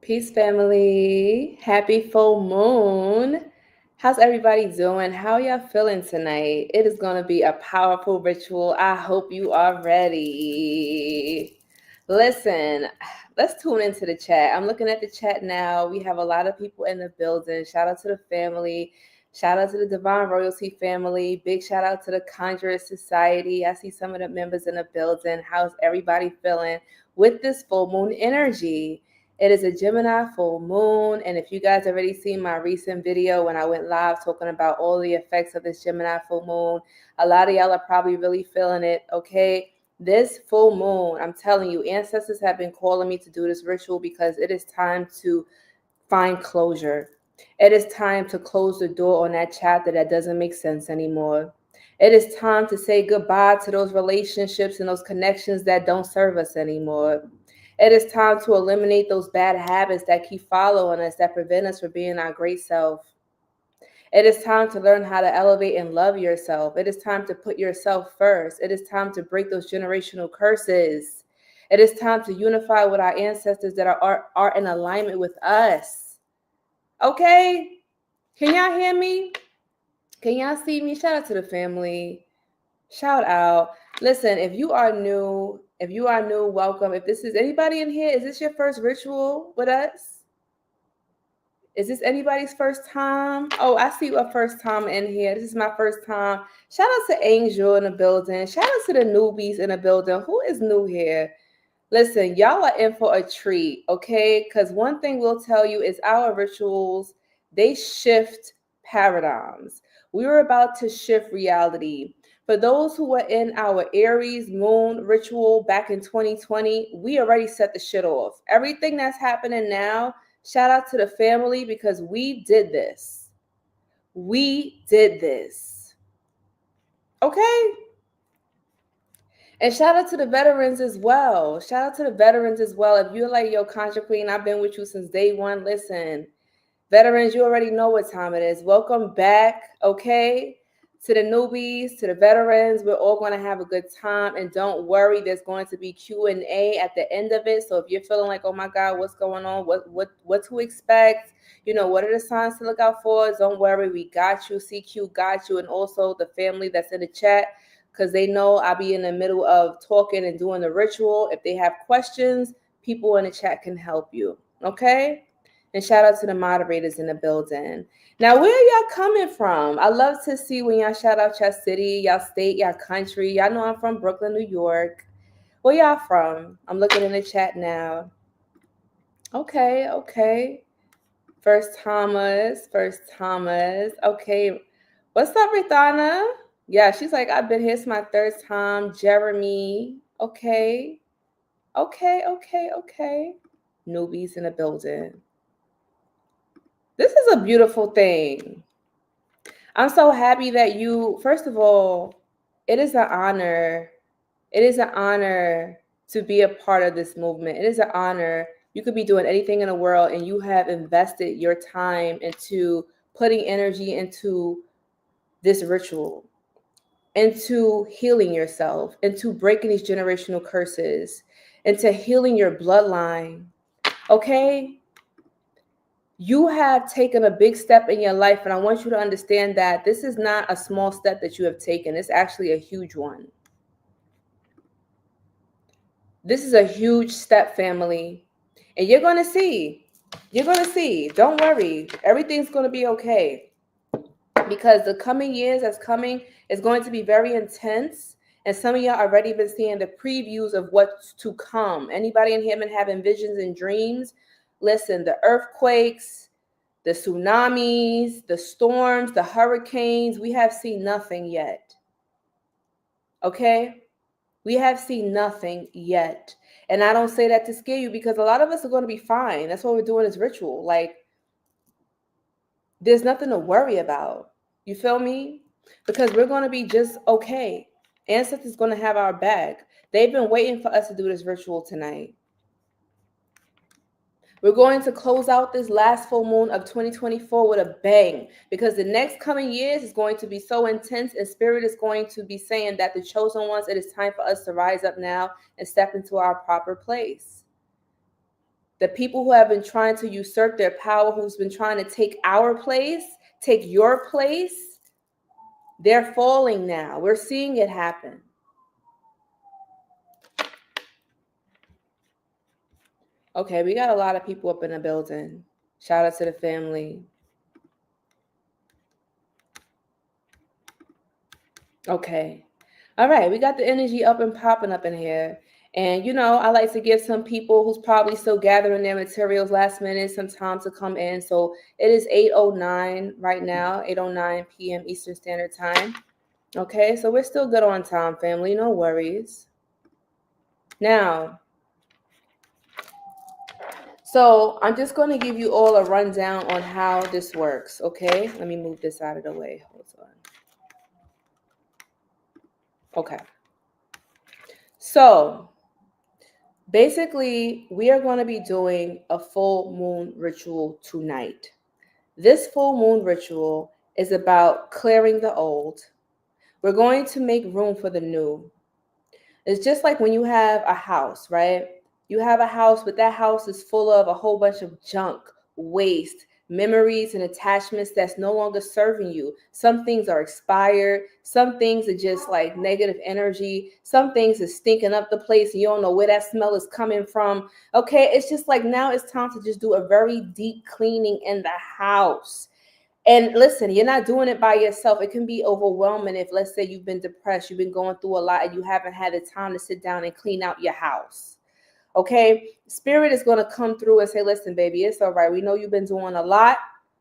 Peace, family. Happy full moon. How's everybody doing? How y'all feeling tonight? It is going to be a powerful ritual. I hope you are ready. Listen, let's tune into the chat. I'm looking at the chat now. We have a lot of people in the building. Shout out to the family. Shout out to the Divine Royalty family. Big shout out to the Conjure Society. I see some of the members in the building. How's everybody feeling with this full moon energy? It is a Gemini full moon, and if you guys already seen my recent video when I went live talking about all the effects of this Gemini full moon, a lot of y'all are probably really feeling it, okay? This full moon, I'm telling you, ancestors have been calling me to do this ritual because it is time to find closure. It is time to close the door on that chapter that doesn't make sense anymore. It is time to say goodbye to those relationships and those connections that don't serve us anymore. It is time to eliminate those bad habits that keep following us, that prevent us from being our great self. It is time to learn how to elevate and love yourself. It is time to put yourself first. It is time to break those generational curses. It is time to unify with our ancestors that are in alignment with us. Okay? Can y'all hear me? Can y'all see me? Shout out to the family. Shout out. Listen, if you are new, welcome. If this is anybody in here, is this your first ritual with us? Is this anybody's first time? Oh, I see a first time in here. This is my first time. Shout out to Angel in the building. Shout out to the newbies in the building. Who is new here? Listen, y'all are in for a treat, okay? Because one thing we'll tell you is our rituals, they shift paradigms. We are about to shift reality. For those who were in our Aries moon ritual back in 2020, we already set the shit off. Everything that's happening now, shout out to the family because we did this. We did this. Okay? And shout out to the veterans as well. Shout out to the veterans as well. If you're like, yo, Conjure Queen, I've been with you since day one. Listen, veterans, you already know what time it is. Welcome back, okay? To the newbies, to the veterans, we're all going to have a good time. And don't worry, there's going to be Q&A at the end of it. So if you're feeling like, oh my God, what's going on? What to expect? You know, what are the signs to look out for? Don't worry, we got you. CQ got you. And also the family that's in the chat, because they know I'll be in the middle of talking and doing the ritual. If they have questions, people in the chat can help you, okay? And shout out to the moderators in the building. Now, where are y'all coming from? I love to see when y'all shout out your city, y'all state, y'all country. Y'all know I'm from Brooklyn, New York. Where y'all from? I'm looking in the chat now. Okay. First Thomas. Okay. What's up, Rithana? Yeah, she's like, I've been here. It's my third time. Jeremy. Okay. Newbies in the building. This is a beautiful thing. I'm so happy that you, first of all, it is an honor. It is an honor to be a part of this movement. It is an honor. You could be doing anything in the world and you have invested your time into putting energy into this ritual, into healing yourself, into breaking these generational curses, into healing your bloodline. Okay? You have taken a big step in your life, and I want you to understand that this is not a small step that you have taken. It's actually a huge one. This is a huge step, family. And you're going to see. You're going to see. Don't worry. Everything's going to be okay. Because the coming years that's coming is going to be very intense. And some of y'all already been seeing the previews of what's to come. Anybody in here been having visions and dreams? Listen, the earthquakes, the tsunamis, the storms, the hurricanes, we have seen nothing yet. Okay? We have seen nothing yet. And I don't say that to scare you because a lot of us are going to be fine. That's why we're doing this ritual. Like, there's nothing to worry about. You feel me? Because we're going to be just okay. Ancestors going to have our back. They've been waiting for us to do this ritual tonight. We're going to close out this last full moon of 2024 with a bang because the next coming years is going to be so intense and Spirit is going to be saying that the chosen ones, it is time for us to rise up now and step into our proper place. The people who have been trying to usurp their power, who's been trying to take our place, take your place, they're falling now. We're seeing it happen. Okay, we got a lot of people up in the building. Shout out to the family. Okay. All right, we got the energy up and popping up in here. And, you know, I like to give some people who's probably still gathering their materials last minute some time to come in. So it is 8:09 right now, 8:09 p.m. Eastern Standard Time. Okay, so we're still good on time, family. No worries. Now, so I'm just going to give you all a rundown on how this works, okay? Let me move this out of the way. Hold on. Okay. So basically, we are going to be doing a full moon ritual tonight. This full moon ritual is about clearing the old. We're going to make room for the new. It's just like when you have a house, right? You have a house, but that house is full of a whole bunch of junk, waste, memories, and attachments that's no longer serving you. Some things are expired. Some things are just like negative energy. Some things are stinking up the place and you don't know where that smell is coming from. Okay, it's just like now it's time to just do a very deep cleaning in the house. And listen, you're not doing it by yourself. It can be overwhelming if, let's say, you've been depressed, you've been going through a lot, and you haven't had the time to sit down and clean out your house. Okay? Spirit is going to come through and say, listen, baby, it's all right. We know you've been doing a lot,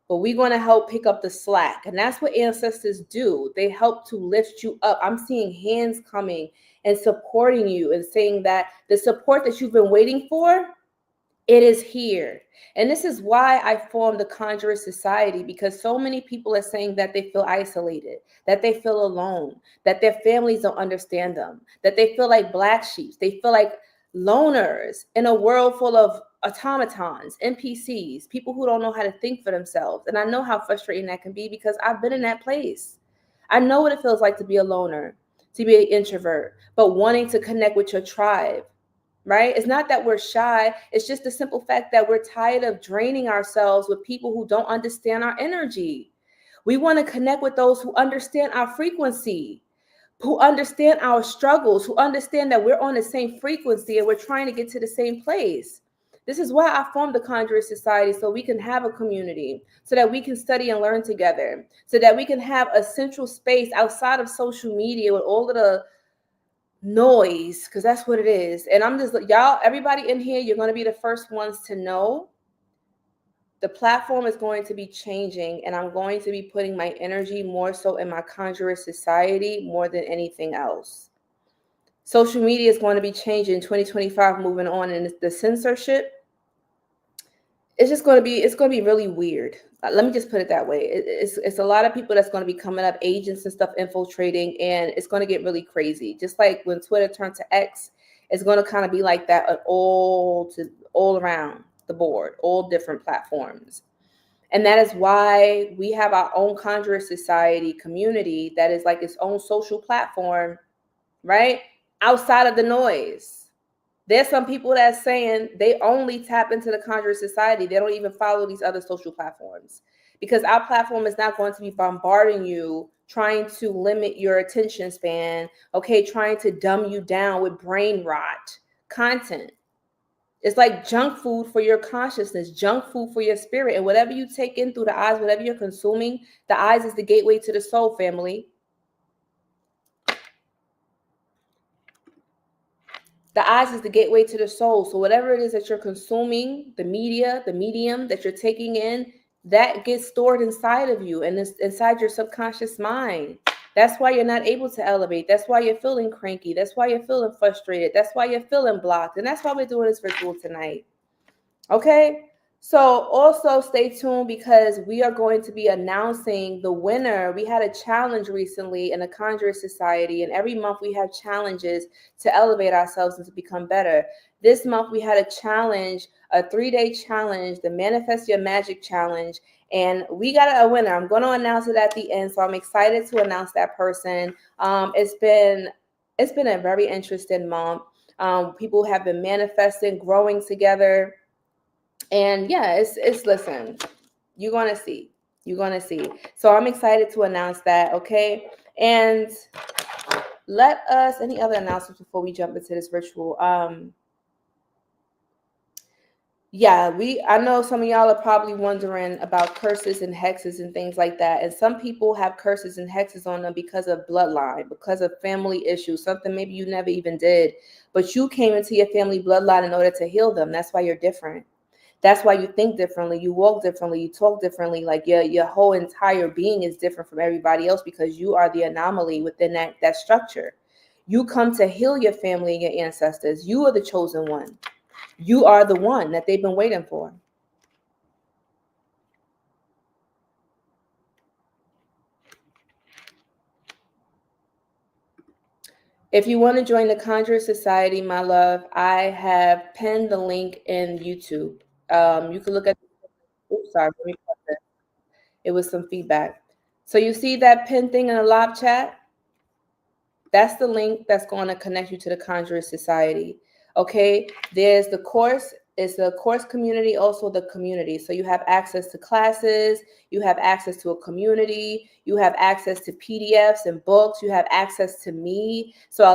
but we're going to help pick up the slack. And that's what ancestors do. They help to lift you up. I'm seeing hands coming and supporting you and saying that the support that you've been waiting for, it is here. And this is why I formed the Conjure Society, because so many people are saying that they feel isolated, that they feel alone, that their families don't understand them, that they feel like black sheep, they feel like loners in a world full of automatons, NPCs, people who don't know how to think for themselves. And I know how frustrating that can be because I've been in that place. I know what it feels like to be a loner, to be an introvert, but wanting to connect with your tribe. Right? It's not that we're shy. It's just the simple fact that we're tired of draining ourselves with people who don't understand our energy. We want to connect with those who understand our frequency, who understand our struggles, who understand that we're on the same frequency and we're trying to get to the same place. This is why I formed the Conjure Society, so we can have a community, so that we can study and learn together, so that we can have a central space outside of social media with all of the noise, because that's what it is. And I'm just, y'all, everybody in here, you're going to be the first ones to know the platform is going to be changing, and I'm going to be putting my energy more so in my Conjurer Society more than anything else. Social media is going to be changing 2025 moving on, and the censorship, it's just going to be, it's going to be really weird. Let me just put it that way. It's a lot of people that's going to be coming up, agents and stuff infiltrating, and it's going to get really crazy. Just like when Twitter turned to X, it's going to kind of be like that all around the board, all different platforms. And that is why we have our own Conjurer Society community that is like its own social platform, right? Outside of the noise. There's some people that's saying they only tap into the Conjure Society. They don't even follow these other social platforms, because our platform is not going to be bombarding you, trying to limit your attention span, okay, trying to dumb you down with brain rot content. It's like junk food for your consciousness, junk food for your spirit. And whatever you take in through the eyes, whatever you're consuming, the eyes is the gateway to the soul, family. The eyes is the gateway to the soul. So whatever it is that you're consuming, the media, the medium that you're taking in, that gets stored inside of you and it's inside your subconscious mind. That's why you're not able to elevate. That's why you're feeling cranky. That's why you're feeling frustrated. That's why you're feeling blocked. And that's why we're doing this ritual tonight. Okay? So also stay tuned, because we are going to be announcing the winner. We had a challenge recently in the Conjure Society, and every month we have challenges to elevate ourselves and to become better. This month we had a challenge, a 3-day challenge, the Manifest Your Magic Challenge, and we got a winner. I'm going to announce it at the end, so I'm excited to announce that person. It's been a very interesting month. People have been manifesting, growing together. And yeah, it's listen, you're gonna see. You're gonna see. So I'm excited to announce that, okay? And let us, any other announcements before we jump into this ritual? Yeah, I know some of y'all are probably wondering about curses and hexes and things like that. And some people have curses and hexes on them because of bloodline, because of family issues, something maybe you never even did, but you came into your family bloodline in order to heal them. That's why you're different. That's why you think differently, you walk differently, you talk differently. Like your whole entire being is different from everybody else because you are the anomaly within that structure. You come to heal your family and your ancestors. You are the chosen one. You are the one that they've been waiting for. If you want to join the Conjure Society, my love, I have pinned the link in YouTube. You can look at. Oops, sorry. Let me pause it. It was some feedback. So you see that pin thing in the live chat? That's the link that's going to connect you to the Conjure Society. Okay, there's the course. It's the course community, also the community. So you have access to classes, you have access to a community, you have access to PDFs and books, you have access to me. So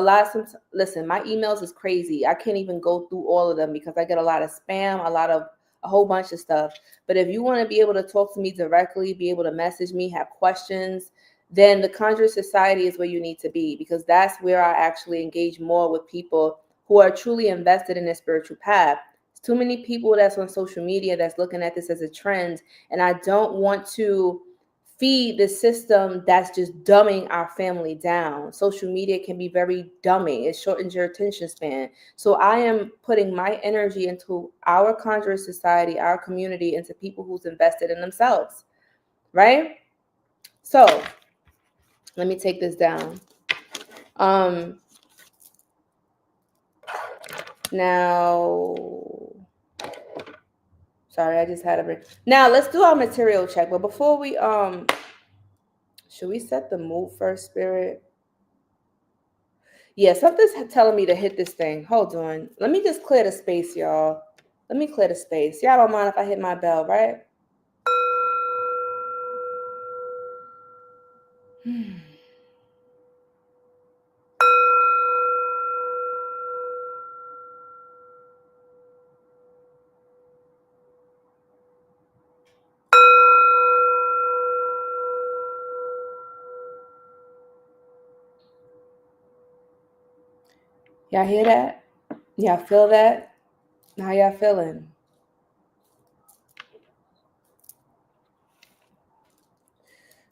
listen, my emails is crazy. I can't even go through all of them because I get a lot of spam, a whole bunch of stuff. But if you want to be able to talk to me directly, be able to message me, have questions, then the Conjure Society is where you need to be, because that's where I actually engage more with people who are truly invested in their spiritual path. There's too many people that's on social media that's looking at this as a trend, and I don't want to feed the system that's just dumbing our family down. Social media can be very dumbing. It shortens your attention span. So I am putting my energy into our Conjure Society, our community, into people who's invested in themselves, right? So let me take this down. Now, sorry, I just had a break. Now let's do our material check. But before we should we set the mood first, spirit? Yeah, something's telling me to hit this thing. Hold on. Let me just clear the space, y'all. Let me clear the space. Y'all don't mind if I hit my bell, right? Y'all hear that? Y'all feel that? How y'all feeling?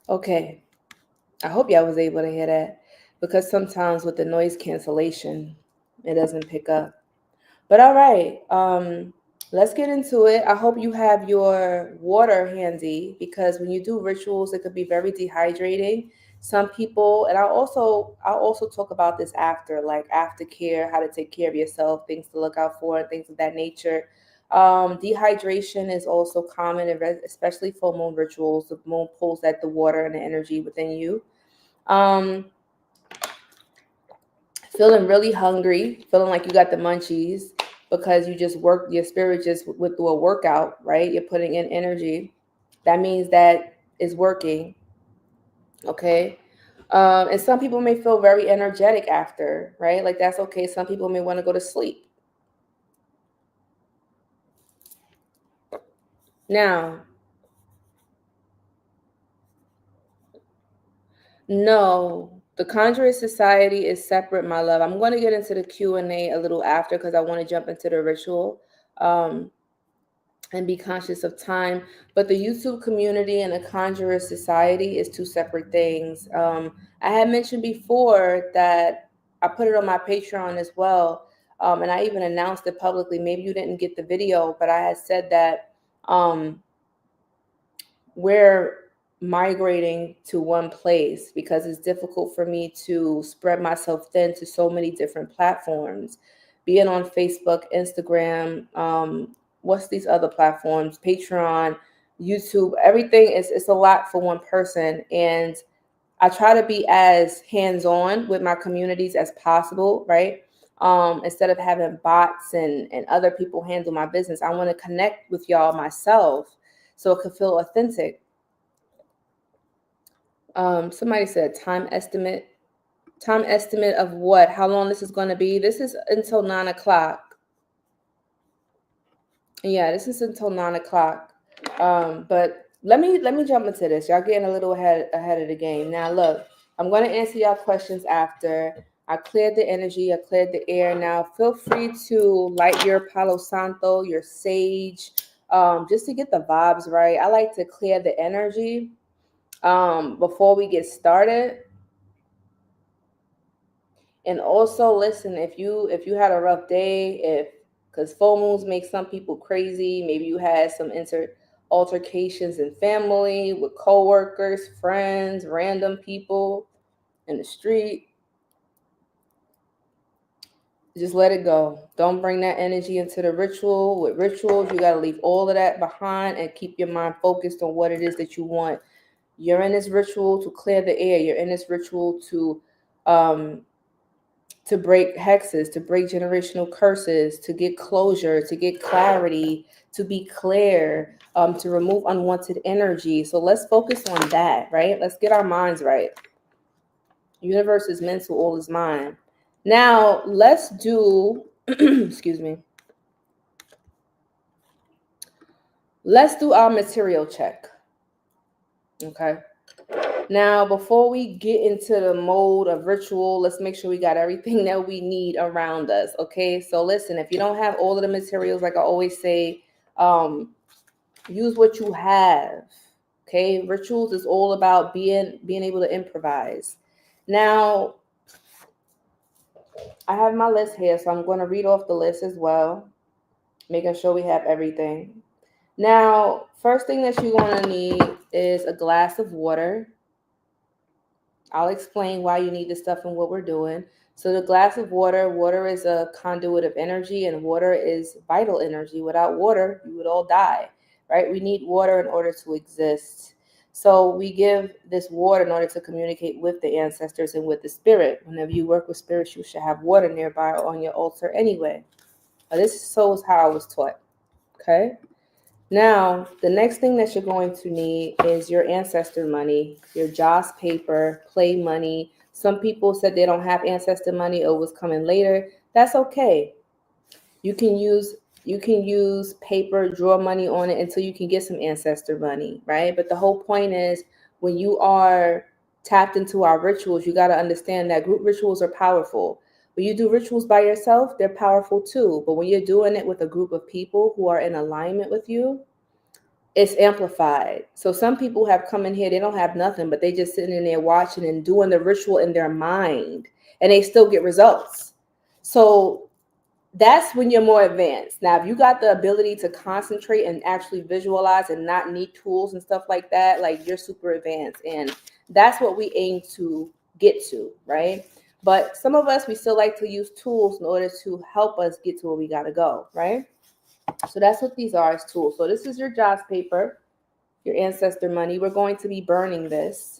Okay. I hope y'all was able to hear that, because sometimes with the noise cancellation, it doesn't pick up. But all right, let's get into it. I hope you have your water handy, because when you do rituals, it could be very dehydrating. Some people, and I'll also talk about this after, like aftercare, how to take care of yourself, things to look out for, and things of that nature. Dehydration is also common, especially full moon rituals. The moon pulls at the water and the energy within you. Um, Feeling really hungry, feeling like you got the munchies because you just worked, your spirit just went through a workout, right? You're putting in energy. That means that is working, okay? And some people may feel very energetic after, right? Like that's okay. Some people may want to go to sleep. Now, no, the Conjurer Society is separate, my love. I'm going to get into the Q&A a little after because I want to jump into the ritual. And be conscious of time. But the YouTube community and the Conjurer Society is two separate things. I had mentioned before that I put it on my Patreon as well. And I even announced it publicly. Maybe you didn't get the video, but I had said that we're migrating to one place because it's difficult for me to spread myself thin to so many different platforms, being on Facebook, Instagram, what's these other platforms, Patreon, YouTube, everything is, it's a lot for one person. And I try to be as hands-on with my communities as possible, right? Instead of having bots and other people handle my business, I want to connect with y'all myself so it could feel authentic. Somebody said time estimate. Time estimate of what? How long this is going to be? This is until 9 o'clock. Yeah, this is until 9 o'clock. But let me jump into this. Y'all getting a little ahead of the game. Now look, I'm going to answer y'all questions after. I cleared the energy, I cleared the air. Now feel free to light your Palo Santo, your sage, just to get the vibes right. I like to clear the energy before we get started. And also listen, if you had a rough day, because full moons make some people crazy, maybe you had some altercations in family, with coworkers, friends, random people in the street, just let it go. Don't bring that energy into the ritual. With rituals, you got to leave all of that behind and keep your mind focused on what it is that you want. You're in this ritual to clear the air. You're in this ritual to break hexes, to break generational curses, to get closure, to get clarity, to be clear, to remove unwanted energy. So let's focus on that, right? Let's get our minds right. Universe is mental, all is mind. Now let's do, excuse me. Let's do our material check. Okay. Now, before we get into the mode of ritual, let's make sure we got everything that we need around us. Okay. So listen, if you don't have all of the materials, like I always say, use what you have. Okay. Rituals is all about being able to improvise. Now, I have my list here, so I'm going to read off the list as well, making sure we have everything. Now, first thing that you're going to need is a glass of water. I'll explain why you need this stuff and what we're doing. So the glass of water is a conduit of energy, and water is vital energy. Without water, you would all die, right? We need water in order to exist. So we give this water in order to communicate with the ancestors and with the spirit. Whenever you work with spirits, you should have water nearby on your altar anyway. Now, this is how I was taught, okay? Now, the next thing that you're going to need is your ancestor money, your Joss paper, play money. Some people said they don't have ancestor money or was coming later. That's okay. You can use paper, draw money on it until you can get some ancestor money, right? But the whole point is when you are tapped into our rituals, you got to understand that group rituals are powerful. When you do rituals by yourself, they're powerful too. But when you're doing it with a group of people who are in alignment with you, it's amplified. So some people have come in here, they don't have nothing, but they just sitting in there watching and doing the ritual in their mind, and they still get results. So that's when you're more advanced. Now, if you got the ability to concentrate and actually visualize and not need tools and stuff like that, like you're super advanced. And that's what we aim to get to, right? But some of us, we still like to use tools in order to help us get to where we got to go, right? So that's what these are, as tools. So this is your Joss paper, your ancestor money. We're going to be burning this.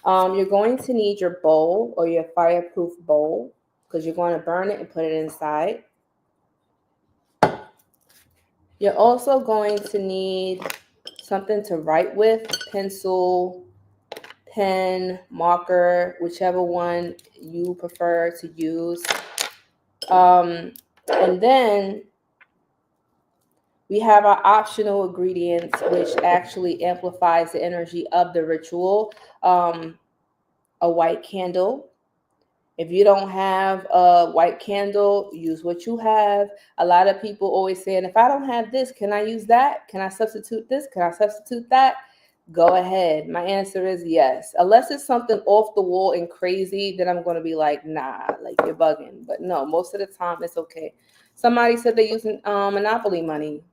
You're going to need your bowl or your fireproof bowl because you're going to burn it and put it inside. You're also going to need something to write with, pencil, pen, marker, whichever one you prefer to use. And then we have our optional ingredients, which actually amplifies the energy of the ritual. A white candle. If you don't have a white candle, use what you have. A lot of people always saying, if I don't have this, can I use that? Can I substitute this? Can I substitute that? Go ahead. My answer is yes. Unless it's something off the wall and crazy, then I'm going to be like, nah, like you're bugging. But no, most of the time it's okay. Somebody said they're using Monopoly money.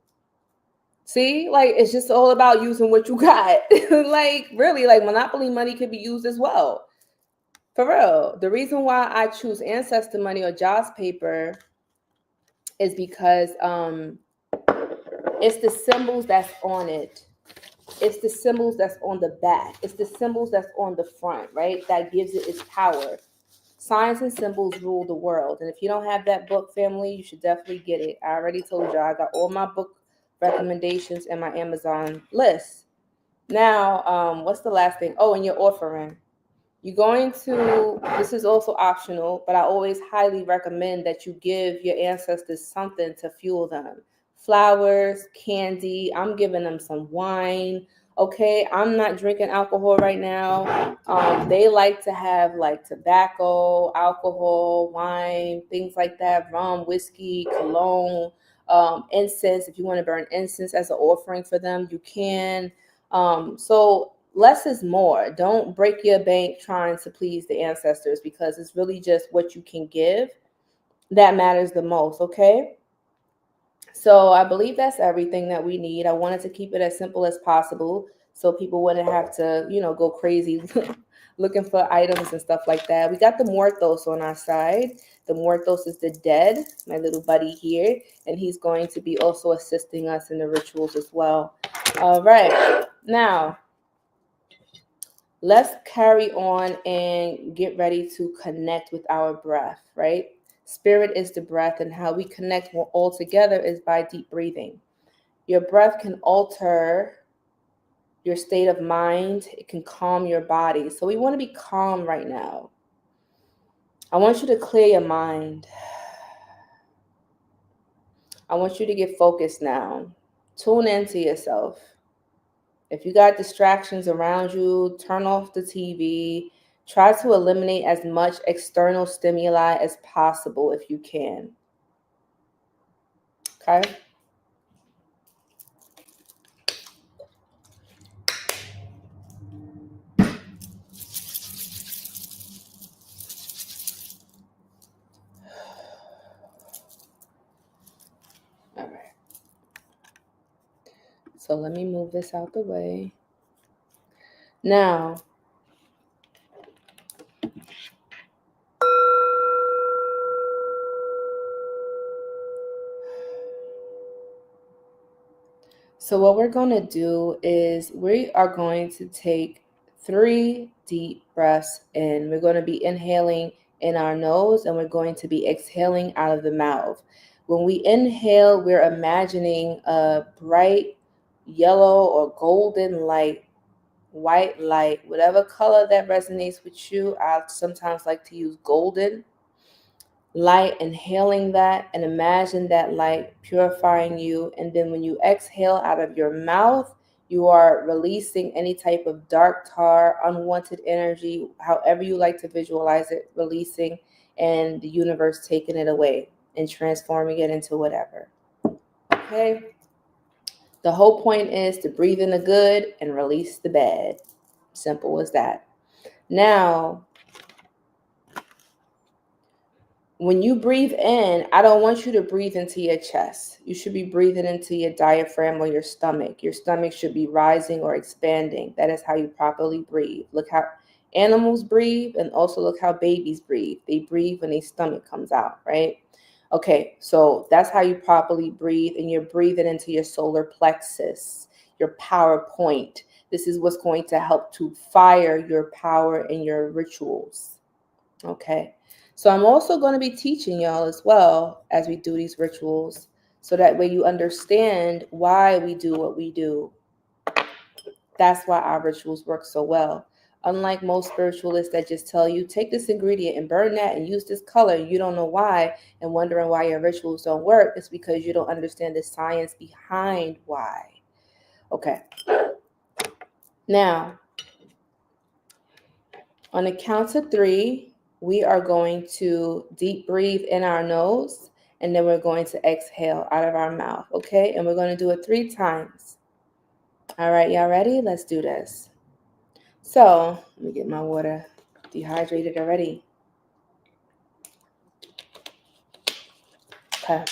See, like it's just all about using what you got. Like really, like Monopoly money could be used as well. For real. The reason why I choose ancestor money or Joss paper is because it's the symbols that's on it. It's the symbols that's on the back. It's the symbols that's on the front, right? That gives it its power. Signs and Symbols Rule the World. And if you don't have that book, family, you should definitely get it. I already told you I got all my book recommendations in my Amazon list. Now, what's the last thing? Oh, and your offering. You're going to, this is also optional, but I always highly recommend that you give your ancestors something to fuel them. Flowers, candy. I'm giving them some wine. Okay, I'm not drinking alcohol right now. They like to have like tobacco, alcohol, wine, things like that, rum, whiskey, cologne, incense. If you want to burn incense as an offering for them, you can. So less is more. Don't break your bank trying to please the ancestors, because it's really just what you can give that matters the most, okay? So I believe that's everything that we need. I wanted to keep it as simple as possible so people wouldn't have to, go crazy looking for items and stuff like that. We got the Muertos on our side. The Muertos is the dead, my little buddy here, and he's going to be also assisting us in the rituals as well. All right. Now, let's carry on and get ready to connect with our breath, right? Spirit is the breath, and how we connect all together is by deep breathing. Your breath can alter your state of mind. It can calm your body. So we want to be calm right now. I want you to clear your mind. I want you to get focused now. Tune into yourself. If you got distractions around you, turn off the TV. Try to eliminate as much external stimuli as possible if you can. Okay? All right. So let me move this out the way. Now, so what we're going to do is we are going to take 3 deep breaths in. We're going to be inhaling in our nose, and we're going to be exhaling out of the mouth. When we inhale, we're imagining a bright yellow or golden light, white light, whatever color that resonates with you. I sometimes like to use golden light, inhaling that, and imagine that light purifying you. And then when you exhale out of your mouth, you are releasing any type of dark tar, unwanted energy, however you like to visualize it, releasing, and the universe taking it away and transforming it into whatever. Okay? The whole point is to breathe in the good and release the bad. Simple as that. Now, when you breathe in, I don't want you to breathe into your chest. You should be breathing into your diaphragm or your stomach. Your stomach should be rising or expanding. That is how you properly breathe. Look how animals breathe, and also look how babies breathe. They breathe when their stomach comes out, right? Okay, so that's how you properly breathe, and you're breathing into your solar plexus, your power point. This is what's going to help to fire your power in your rituals. Okay. So I'm also going to be teaching y'all as well as we do these rituals, so that way you understand why we do what we do. That's why our rituals work so well. Unlike most spiritualists that just tell you, take this ingredient and burn that and use this color, you don't know why, and wondering why your rituals don't work, it's because you don't understand the science behind why. Okay. Now, on the count of 3, we are going to deep breathe in our nose, and then we're going to exhale out of our mouth, okay? And we're going to do it 3 times. All right, y'all ready? Let's do this. So, let me get my water dehydrated already. Okay.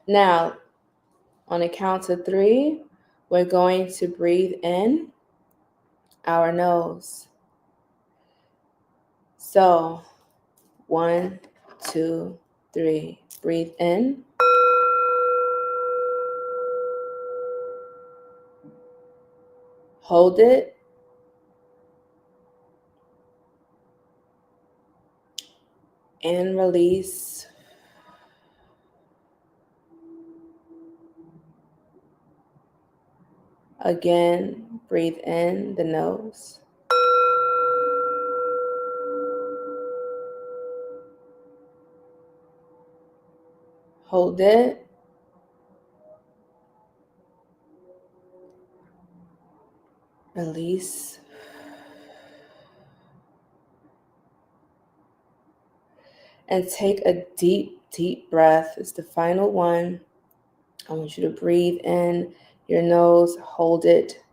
Now, on the count of 3, we're going to breathe in our nose. So, 1, 2, 3. Breathe in. Hold it. and release. Again, breathe in the nose. Hold it. Release. And take a deep, deep breath. It's the final one. I want you to breathe in your nose. Hold it.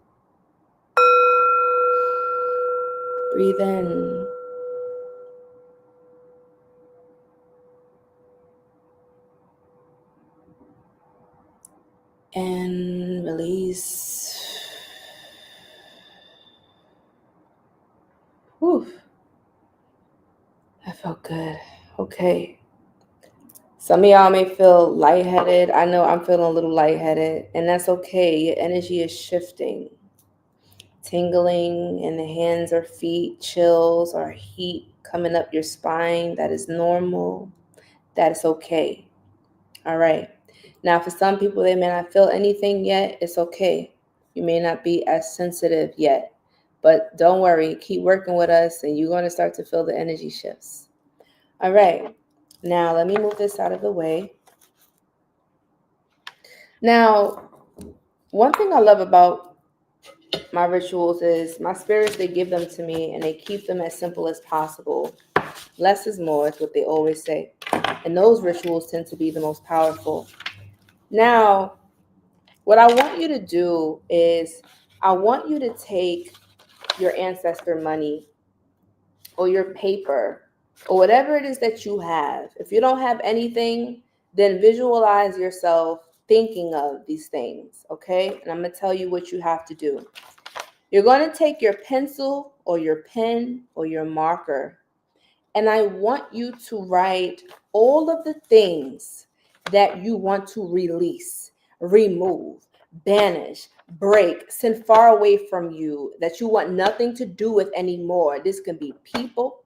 Breathe in. And release. Whew. That felt good. Okay. Some of y'all may feel lightheaded. I know I'm feeling a little lightheaded, and that's okay. Your energy is shifting. Tingling in the hands or feet, chills or heat coming up your spine. That is normal. That is okay. All right. Now, for some people, they may not feel anything yet. It's okay. You may not be as sensitive yet, but don't worry. Keep working with us, and you're going to start to feel the energy shifts. All right. Now, let me move this out of the way. Now, one thing I love about my rituals is my spirits, they give them to me and they keep them as simple as possible. Less is more is what they always say. And those rituals tend to be the most powerful. Now, what I want you to do is I want you to take your ancestor money or your paper or whatever it is that you have. If you don't have anything, then visualize yourself thinking of these things, okay? And I'm going to tell you what you have to do. You're going to take your pencil or your pen or your marker, and I want you to write all of the things that you want to release, remove, banish, break, send far away from you, that you want nothing to do with anymore. This can be people,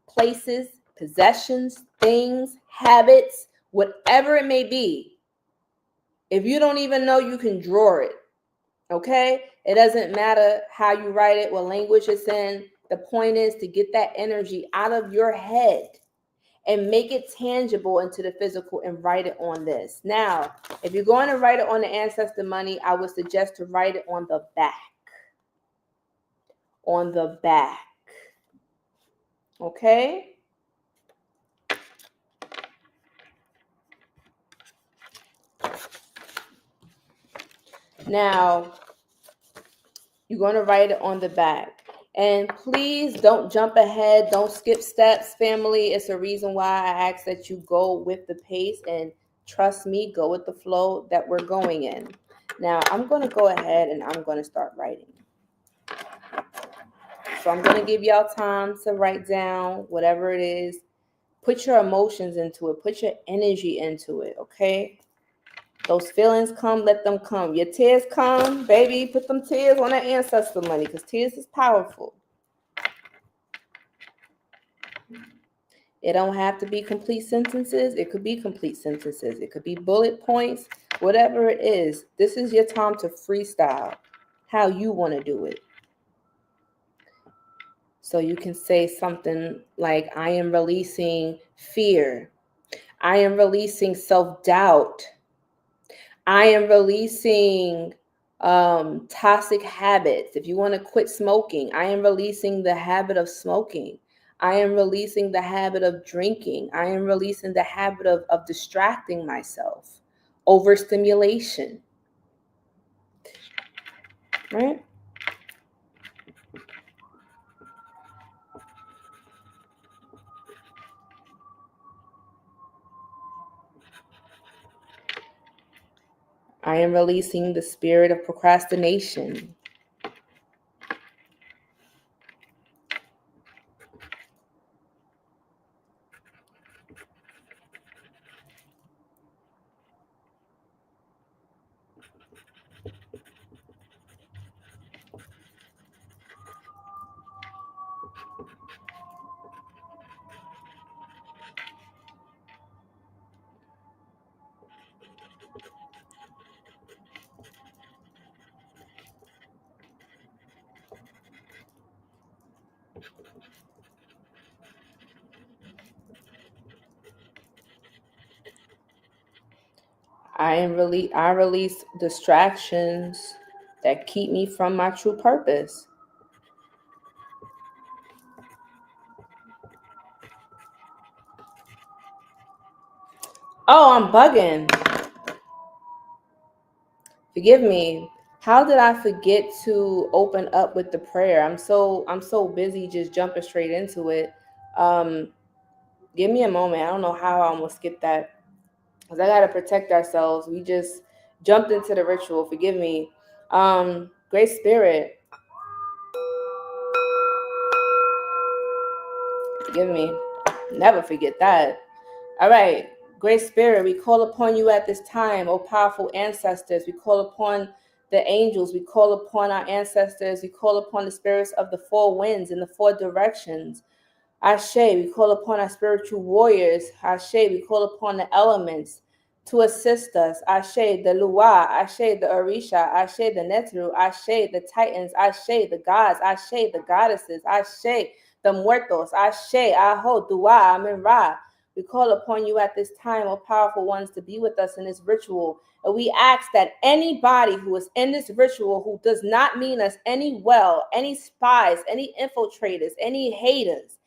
places, possessions, things, habits, whatever it may be. If you don't even know, you can draw it. Okay? It doesn't matter how you write it, what language it's in. The point is to get that energy out of your head and make it tangible into the physical and write it on this. Now, if you're going to write it on the ancestor money, I would suggest to write it on the back. On the back. Okay? Now, you're going to write it on the back. And please don't jump ahead. Don't skip steps, family. It's a reason why I ask that you go with the pace and trust me, go with the flow that we're going in. Now, I'm going to go ahead and I'm going to start writing. So I'm going to give y'all time to write down whatever it is. Put your emotions into it. Put your energy into it, okay? Those feelings come, let them come. Your tears come, baby, put them tears on that ancestor money because tears is powerful. It don't have to be complete sentences. It could be complete sentences. It could be bullet points, whatever it is. This is your time to freestyle how you want to do it. So you can say something like, I am releasing fear. I am releasing self-doubt. I am releasing toxic habits. If you want to quit smoking, I am releasing the habit of smoking. I am releasing the habit of drinking. I am releasing the habit of distracting myself, overstimulation, right? I am releasing the spirit of procrastination. I release distractions that keep me from my true purpose. Oh, I'm bugging. Forgive me. How did I forget to open up with the prayer? I'm so busy just jumping straight into it. Give me a moment. I don't know how I almost skipped that. Because I gotta protect ourselves. We just jumped into the ritual. Forgive me. Great Spirit. Forgive me. Never forget that. All right. Great Spirit, we call upon you at this time, O powerful ancestors. We call upon the angels. We call upon our ancestors. We call upon the spirits of the four winds in the four directions. Ashe, we call upon our spiritual warriors. Ashe, we call upon the elements to assist us. Ashe, the Lua, Ashe, the Orisha, Ashe, the Netru, Ashe, the Titans, Ashe, the gods, Ashe, the goddesses, Ashe, the Muertos, Ashe, Aho, Dua, Amin Ra. We call upon you at this time, O powerful ones, to be with us in this ritual. And we ask that anybody who is in this ritual who does not mean us any well, any spies, any infiltrators, any haters,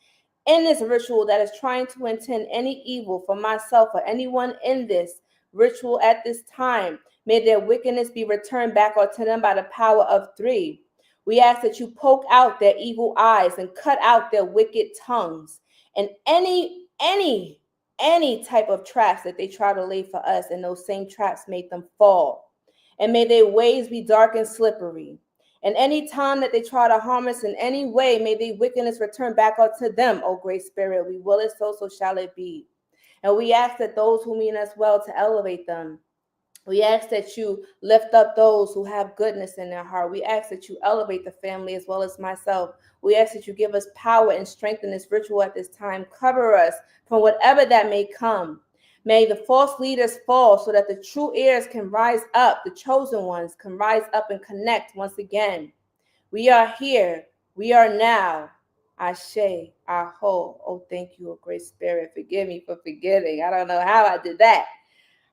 in this ritual that is trying to intend any evil for myself or anyone in this ritual at this time, may their wickedness be returned back unto them by the power of three. We ask that you poke out their evil eyes and cut out their wicked tongues and any type of traps that they try to lay for us, and those same traps make them fall. And may their ways be dark and slippery. And any time that they try to harm us in any way, may their wickedness return back unto them, O Great Spirit. We will it so, so shall it be. And we ask that those who mean us well to elevate them. We ask that you lift up those who have goodness in their heart. We ask that you elevate the family as well as myself. We ask that you give us power and strength in this ritual at this time. Cover us from whatever that may come. May the false leaders fall so that the true heirs can rise up. The chosen ones can rise up and connect once again. We are here. We are now. Ashe, Aho. Oh, thank you, O Great Spirit. Forgive me for forgetting. I don't know how I did that.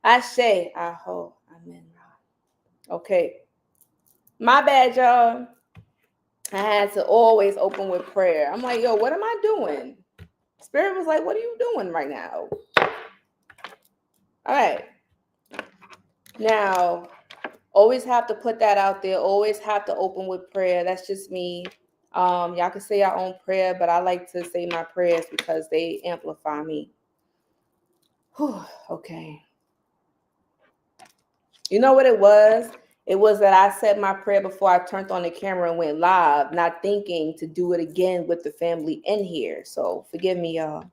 Ashe, Aho, Amen. Okay. My bad, y'all. I had to always open with prayer. I'm like, yo, what am I doing? Spirit was like, what are you doing right now? All right. Now, always have to put that out there. Always have to open with prayer. That's just me. Y'all can say your own prayer, but I like to say my prayers because they amplify me. Whew, okay. You know what it was? It was that I said my prayer before I turned on the camera and went live, not thinking to do it again with the family in here. So forgive me, y'all.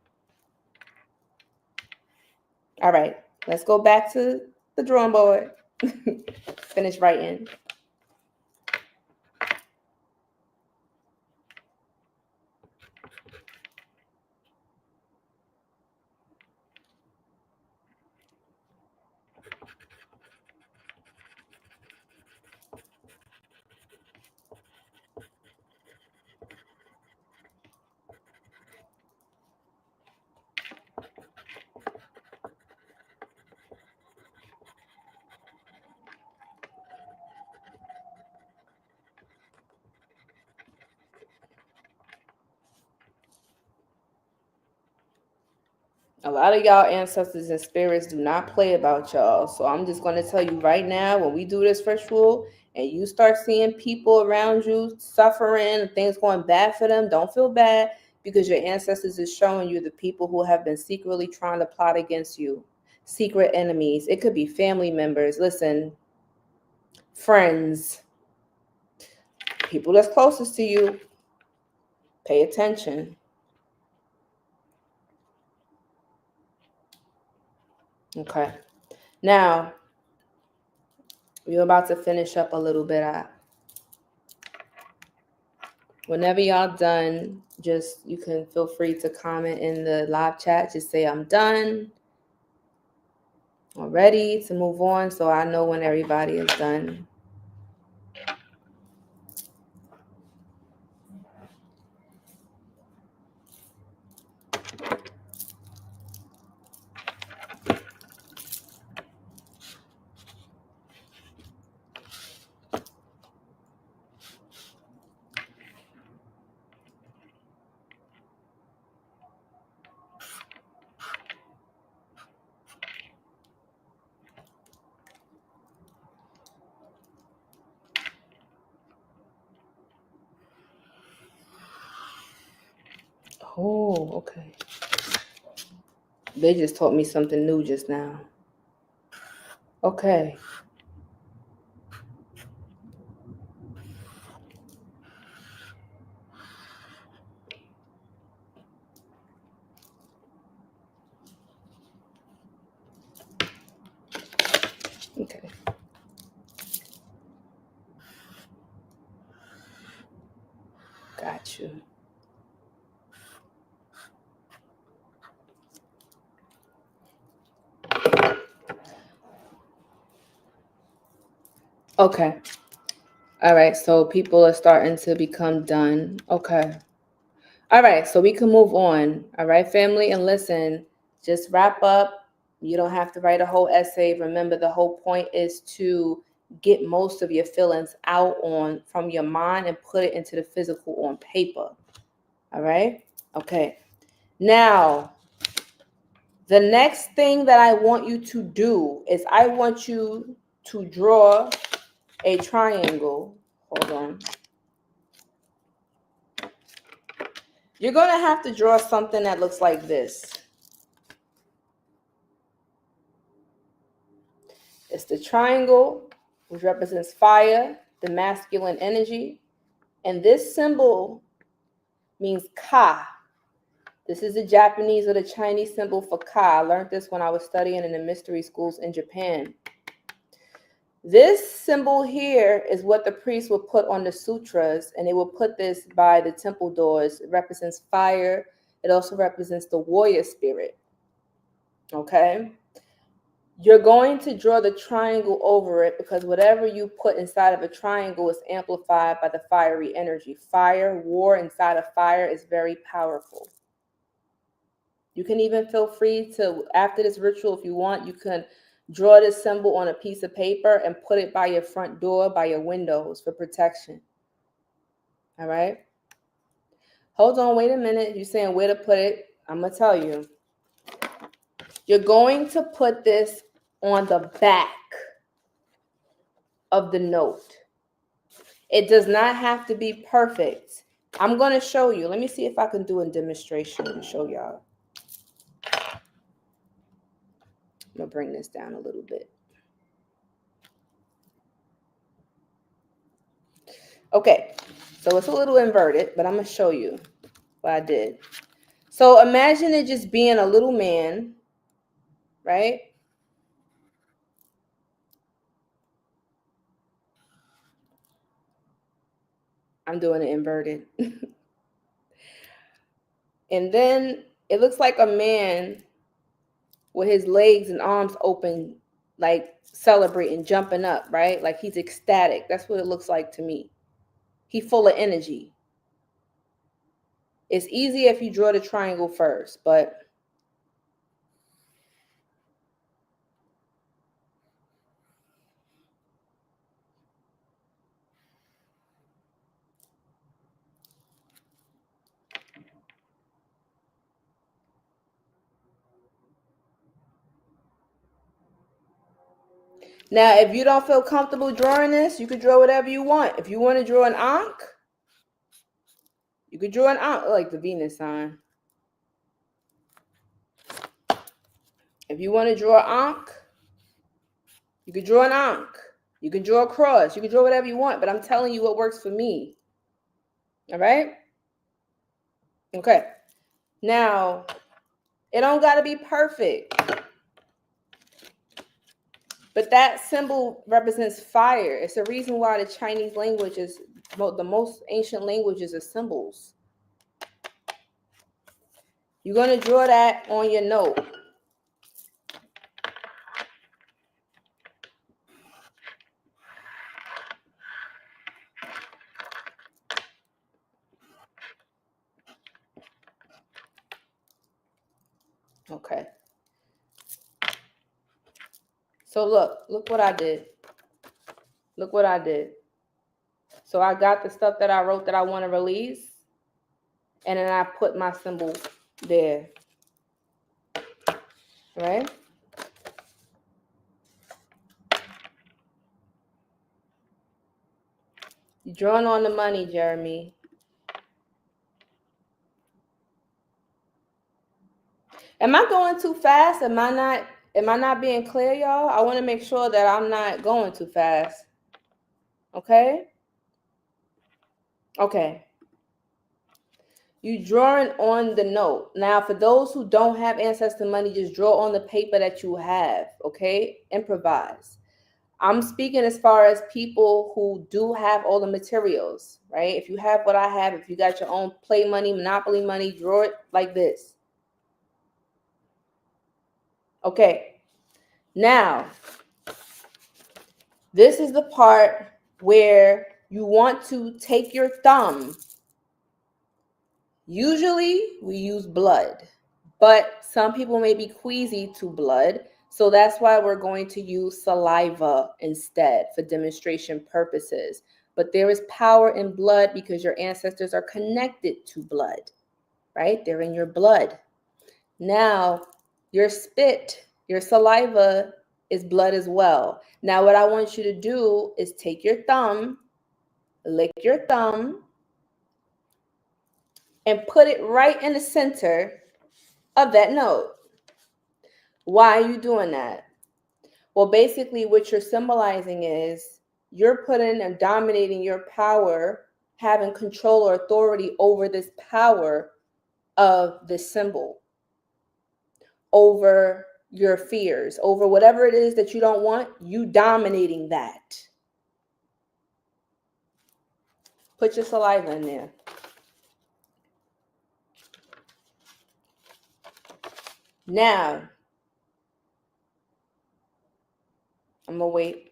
All right, let's go back to the drawing board. Finish writing. A lot of y'all ancestors and spirits do not play about y'all. So I'm just going to tell you right now, when we do this ritual and you start seeing people around you suffering, things going bad for them, don't feel bad, because your ancestors is showing you the people who have been secretly trying to plot against you. Secret enemies. It could be family members. Listen, friends, people that's closest to you. Pay attention. Okay. Now, we're about to finish up a little bit. Whenever y'all done, just you can feel free to comment in the live chat. Just say I'm done. I'm ready to move on, so I know when everybody is done. Oh, okay. They just taught me something new just now. Okay. Okay. Got you. Okay. All right. So people are starting to become done. Okay. All right. So we can move on. All right, family. And listen, just wrap up. You don't have to write a whole essay. Remember, the whole point is to get most of your feelings out from your mind and put it into the physical on paper. All right. Okay. Now, the next thing that I want you to do is I want you to draw a triangle. Hold on. You're going to have to draw something that looks like this. It's the triangle, which represents fire, the masculine energy. And this symbol means Ka. This is the Japanese or the Chinese symbol for Ka. I learned this when I was studying in the mystery schools in Japan. This symbol here is what the priests will put on the sutras, and they will put this by the temple doors. It represents fire. It also represents the warrior spirit. Okay? You're going to draw the triangle over it because whatever you put inside of a triangle is amplified by the fiery energy. Fire, war inside of fire is very powerful. You can even feel free to, after this ritual, if you want, you can draw this symbol on a piece of paper and put it by your front door, by your windows for protection. All right? Hold on, wait a minute. You're saying where to put it. I'm going to tell you. You're going to put this on the back of the note. It does not have to be perfect. I'm going to show you. Let me see if I can do a demonstration and show y'all. I'm going to bring this down a little bit. Okay, so it's a little inverted, but I'm going to show you what I did. So imagine it just being a little man, right? I'm doing it inverted. And then it looks like a man with his legs and arms open, like celebrating, jumping up, right? Like he's ecstatic. That's what it looks like to me. He's full of energy. It's easy if you draw the triangle first, but now if you don't feel comfortable drawing this, you could draw whatever you want. If you want to draw an Ankh, you could draw an Ankh, like the Venus sign. If you want to draw an Ankh, you could draw an Ankh. You can draw a cross. You can draw whatever you want, but I'm telling you what works for me. All right? Okay. Now, it don't got to be perfect. But that symbol represents fire. It's the reason why the Chinese language is the most ancient languages are symbols. You're going to draw that on your note. Okay. So look what I did. Look what I did. So I got the stuff that I wrote that I want to release, and then I put my symbol there. Right? You're drawing on the money, Jeremy. Am I going too fast? Am I not being clear, y'all? I want to make sure that I'm not going too fast. Okay? Okay. You drawing on the note. Now, for those who don't have ancestor money, just draw on the paper that you have. Okay? Improvise. I'm speaking as far as people who do have all the materials, right? If you have what I have, if you got your own play money, monopoly money, draw it like this. Okay. Now, this is the part where you want to take your thumb. Usually we use blood, but some people may be queasy to blood. So that's why we're going to use saliva instead for demonstration purposes. But there is power in blood because your ancestors are connected to blood, right? They're in your blood. Now, your spit, your saliva is blood as well. Now, what I want you to do is take your thumb, lick your thumb, and put it right in the center of that note. Why are you doing that? Well, basically what you're symbolizing is you're putting and dominating your power, having control or authority over this power of this symbol, over your fears, over whatever it is that you don't want, you dominating that. Put your saliva in there. Now, I'm going to wait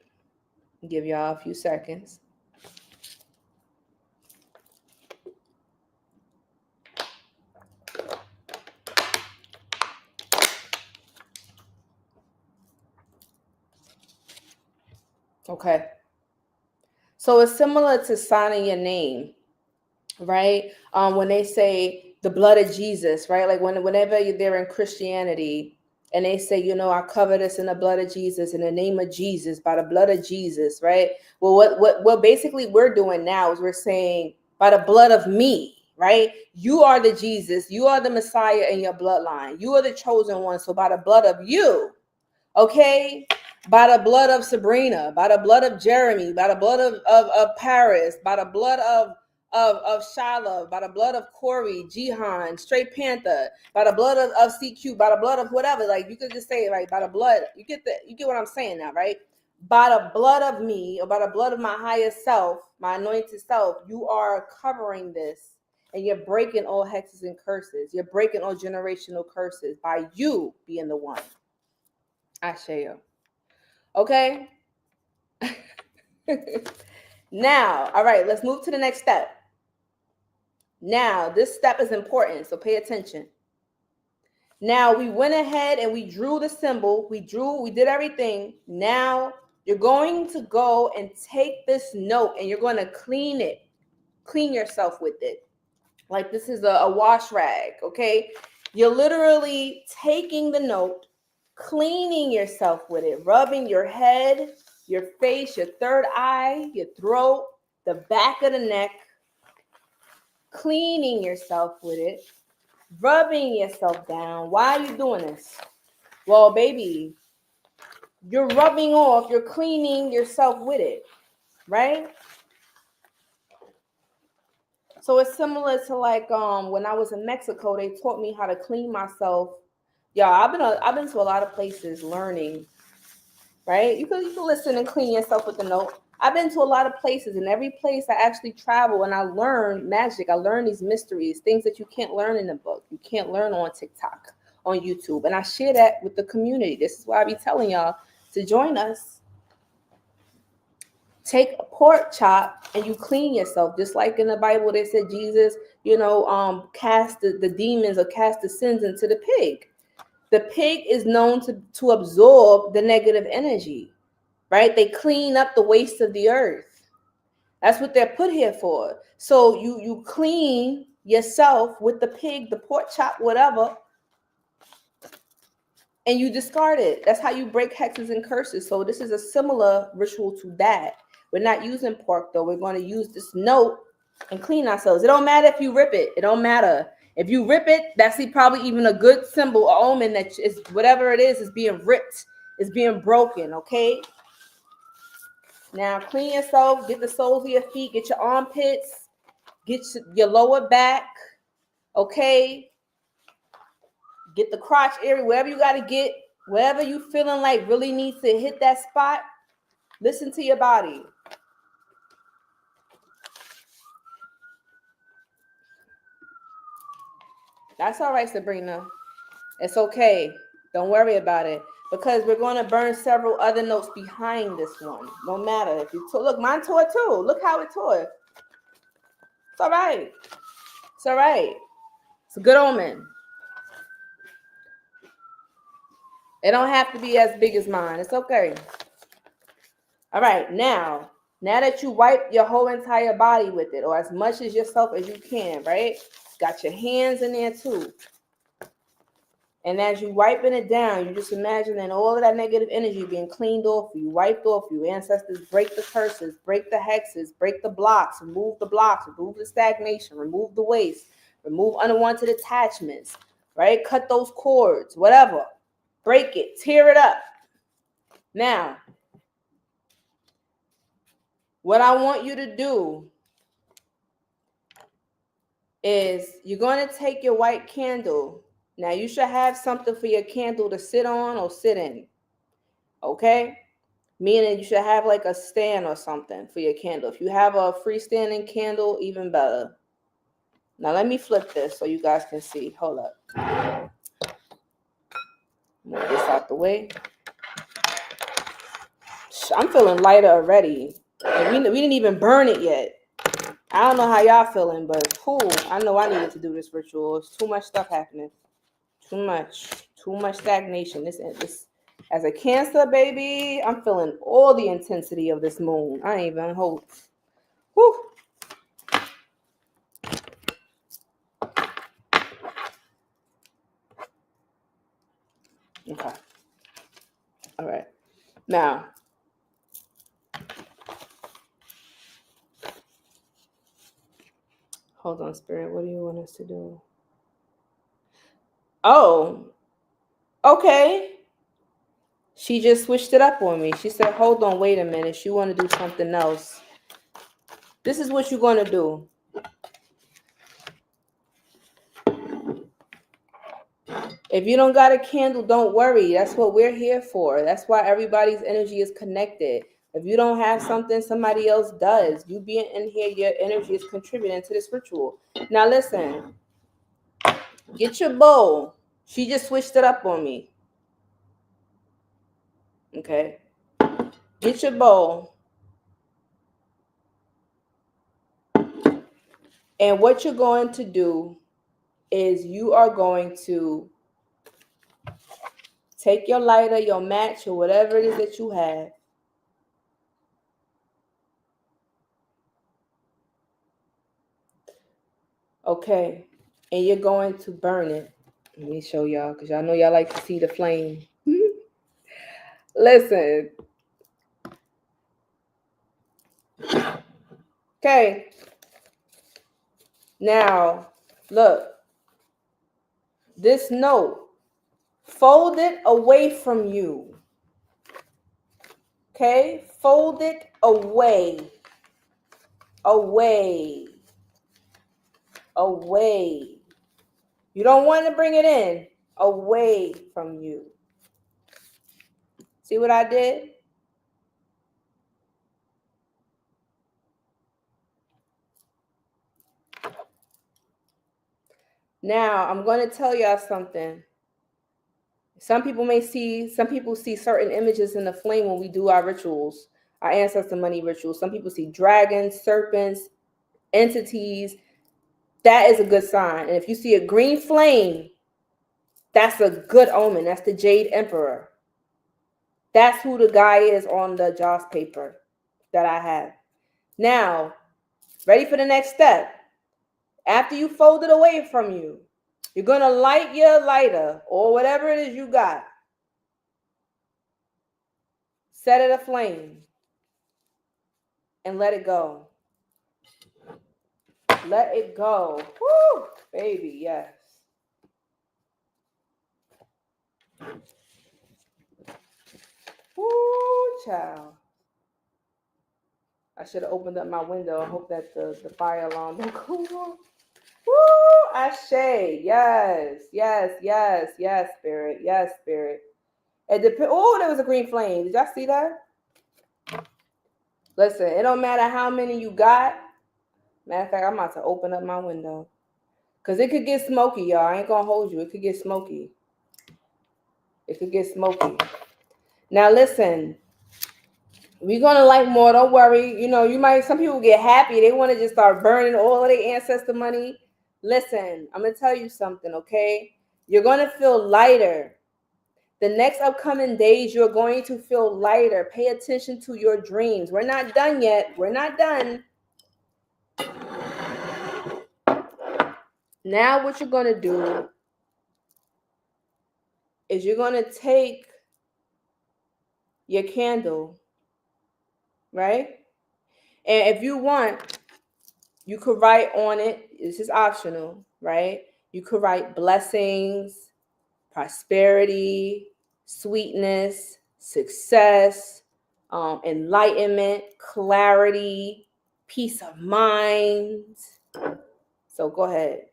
and give y'all a few seconds. Okay. So it's similar to signing your name, right? When they say the blood of Jesus, right? Like whenever they're in Christianity and they say, you know, I cover this in the blood of Jesus, in the name of Jesus, by the blood of Jesus, right? Well, what basically we're doing now is we're saying by the blood of me, right? You are the Jesus, you are the Messiah in your bloodline. You are the chosen one. So by the blood of you, okay? By the blood of Sabrina, by the blood of Jeremy, by the blood of Paris, by the blood of Shiloh, by the blood of Corey, Jihan, Straight Panther, by the blood of CQ, by the blood of whatever. Like you could just say, right, by the blood. You get what I'm saying now, right? By the blood of me, or by the blood of my highest self, my anointed self, you are covering this, and you're breaking all hexes and curses. You're breaking all generational curses by you being the one. I share you. Okay. Now, all right, let's move to the next step. Now, this step is important, so pay attention. Now, we went ahead and we drew the symbol. We did everything. Now, you're going to go and take this note and you're going to clean it. Clean yourself with it. Like this is a wash rag, okay? You're literally taking the note, cleaning yourself with it, rubbing your head, your face, your third eye, your throat, the back of the neck, cleaning yourself with it, rubbing yourself down. Why are you doing this? Well, baby, you're rubbing off, you're cleaning yourself with it, right? So it's similar to like when I was in Mexico, they taught me how to clean myself. Yeah, I've been to a lot of places learning, right? You can listen and clean yourself with the note. I've been to a lot of places, and every place I actually travel and I learn magic. I learn these mysteries, things that you can't learn in a book. You can't learn on TikTok, on YouTube. And I share that with the community. This is why I be telling y'all to join us. Take a pork chop and you clean yourself. Just like in the Bible, they said Jesus, cast the demons or cast the sins into the pig. The pig is known to absorb the negative energy, right? They clean up the waste of the earth. That's what they're put here for. So you clean yourself with the pig, the pork chop, whatever, and you discard it. That's how you break hexes and curses. So this is a similar ritual to that. We're not using pork though. We're going to use this note and clean ourselves. It don't matter if you rip it. It don't matter. If you rip it, that's probably even a good symbol, or omen that is whatever it is being ripped, is being broken, okay? Now clean yourself, get the soles of your feet, get your armpits, get your lower back, okay? Get the crotch area, wherever you got to get, wherever you feeling like really needs to hit that spot. Listen to your body. That's all right, Sabrina. It's okay. Don't worry about it, because we're going to burn several other notes behind this one. No matter if you look, mine tore too. Look how it tore. It's all right. It's all right. It's a good omen. It don't have to be as big as mine. It's okay. All right, now that you wipe your whole entire body with it, or as much as yourself as you can, right? Got your hands in there too. And as you wiping it down, you just imagining all of that negative energy being cleaned off you, wiped off you. Ancestors, break the curses, break the hexes, break the blocks, remove the stagnation, remove the waste, remove unwanted attachments, right? Cut those cords, whatever. Break it, tear it up. Now, what I want you to do is you're going to take your white candle. Now, you should have something for your candle to sit on or sit in, okay? Meaning you should have like a stand or something for your candle. If you have a freestanding candle, even better. Now, let me flip this so you guys can see. Hold up. Move this out the way. I'm feeling lighter already. And we didn't even burn it yet. I don't know how y'all feeling, but cool. I know I needed to do this ritual. It's too much stuff happening. Too much stagnation. This as a Cancer, baby, I'm feeling all the intensity of this moon. I ain't even hope. Whew. Okay. All right. Now, hold on, Spirit. What do you want us to do? Oh, okay. She just switched it up on me. She said, hold on, wait a minute. She want to do something else. This is what you're going to do. If you don't got a candle, don't worry. That's what we're here for. That's why everybody's energy is connected. If you don't have something, somebody else does. You being in here, your energy is contributing to this ritual. Now listen, get your bowl. She just switched it up on me. Okay. Get your bowl. And what you're going to do is you are going to take your lighter, your match, or whatever it is that you have. Okay. And you're going to burn it. Let me show y'all, because y'all know y'all like to see the flame. Listen. Okay. Now, look. This note, fold it away from you. Okay? Fold it away. Away. Away. You don't want to bring it in. Away from you. See what I did? Now, I'm going to tell y'all something. Some people see certain images in the flame when we do our rituals, our ancestor money rituals. Some people see dragons, serpents, entities. That is a good sign. And if you see a green flame, that's a good omen. That's the Jade Emperor. That's who the guy is on the Joss paper that I have. Now, ready for the next step. After you fold it away from you, you're going to light your lighter or whatever it is you got. Set it aflame and let it go. Let it go. Woo! Baby, yes. Woo, child. I should have opened up my window. I hope that the fire alarm don't go off. Woo, Ashe. Yes, yes, yes, yes, spirit. Yes, spirit. Oh, there was a green flame. Did y'all see that? Listen, it don't matter how many you got. Matter of fact, I'm about to open up my window. Because it could get smoky, y'all. I ain't going to hold you. It could get smoky. It could get smoky. Now, listen. We're going to like more. Don't worry. You know, some people get happy. They want to just start burning all of their ancestor money. Listen, I'm going to tell you something, okay? You're going to feel lighter. The next upcoming days, you're going to feel lighter. Pay attention to your dreams. We're not done yet. We're not done. Now what you're going to do is you're going to take your candle, right? And if you want, you could write on it. This is optional, right? You could write blessings, prosperity, sweetness, success, enlightenment, clarity, peace of mind. So go ahead.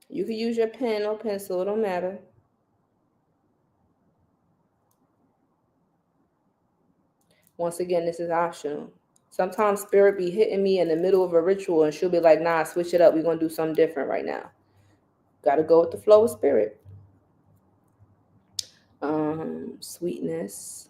You can use your pen or pencil, it don't matter. Once again, this is optional. Sometimes spirit be hitting me in the middle of a ritual and she'll be like, nah, switch it up. We're going to do something different right now. Got to go with the flow of spirit. Sweetness.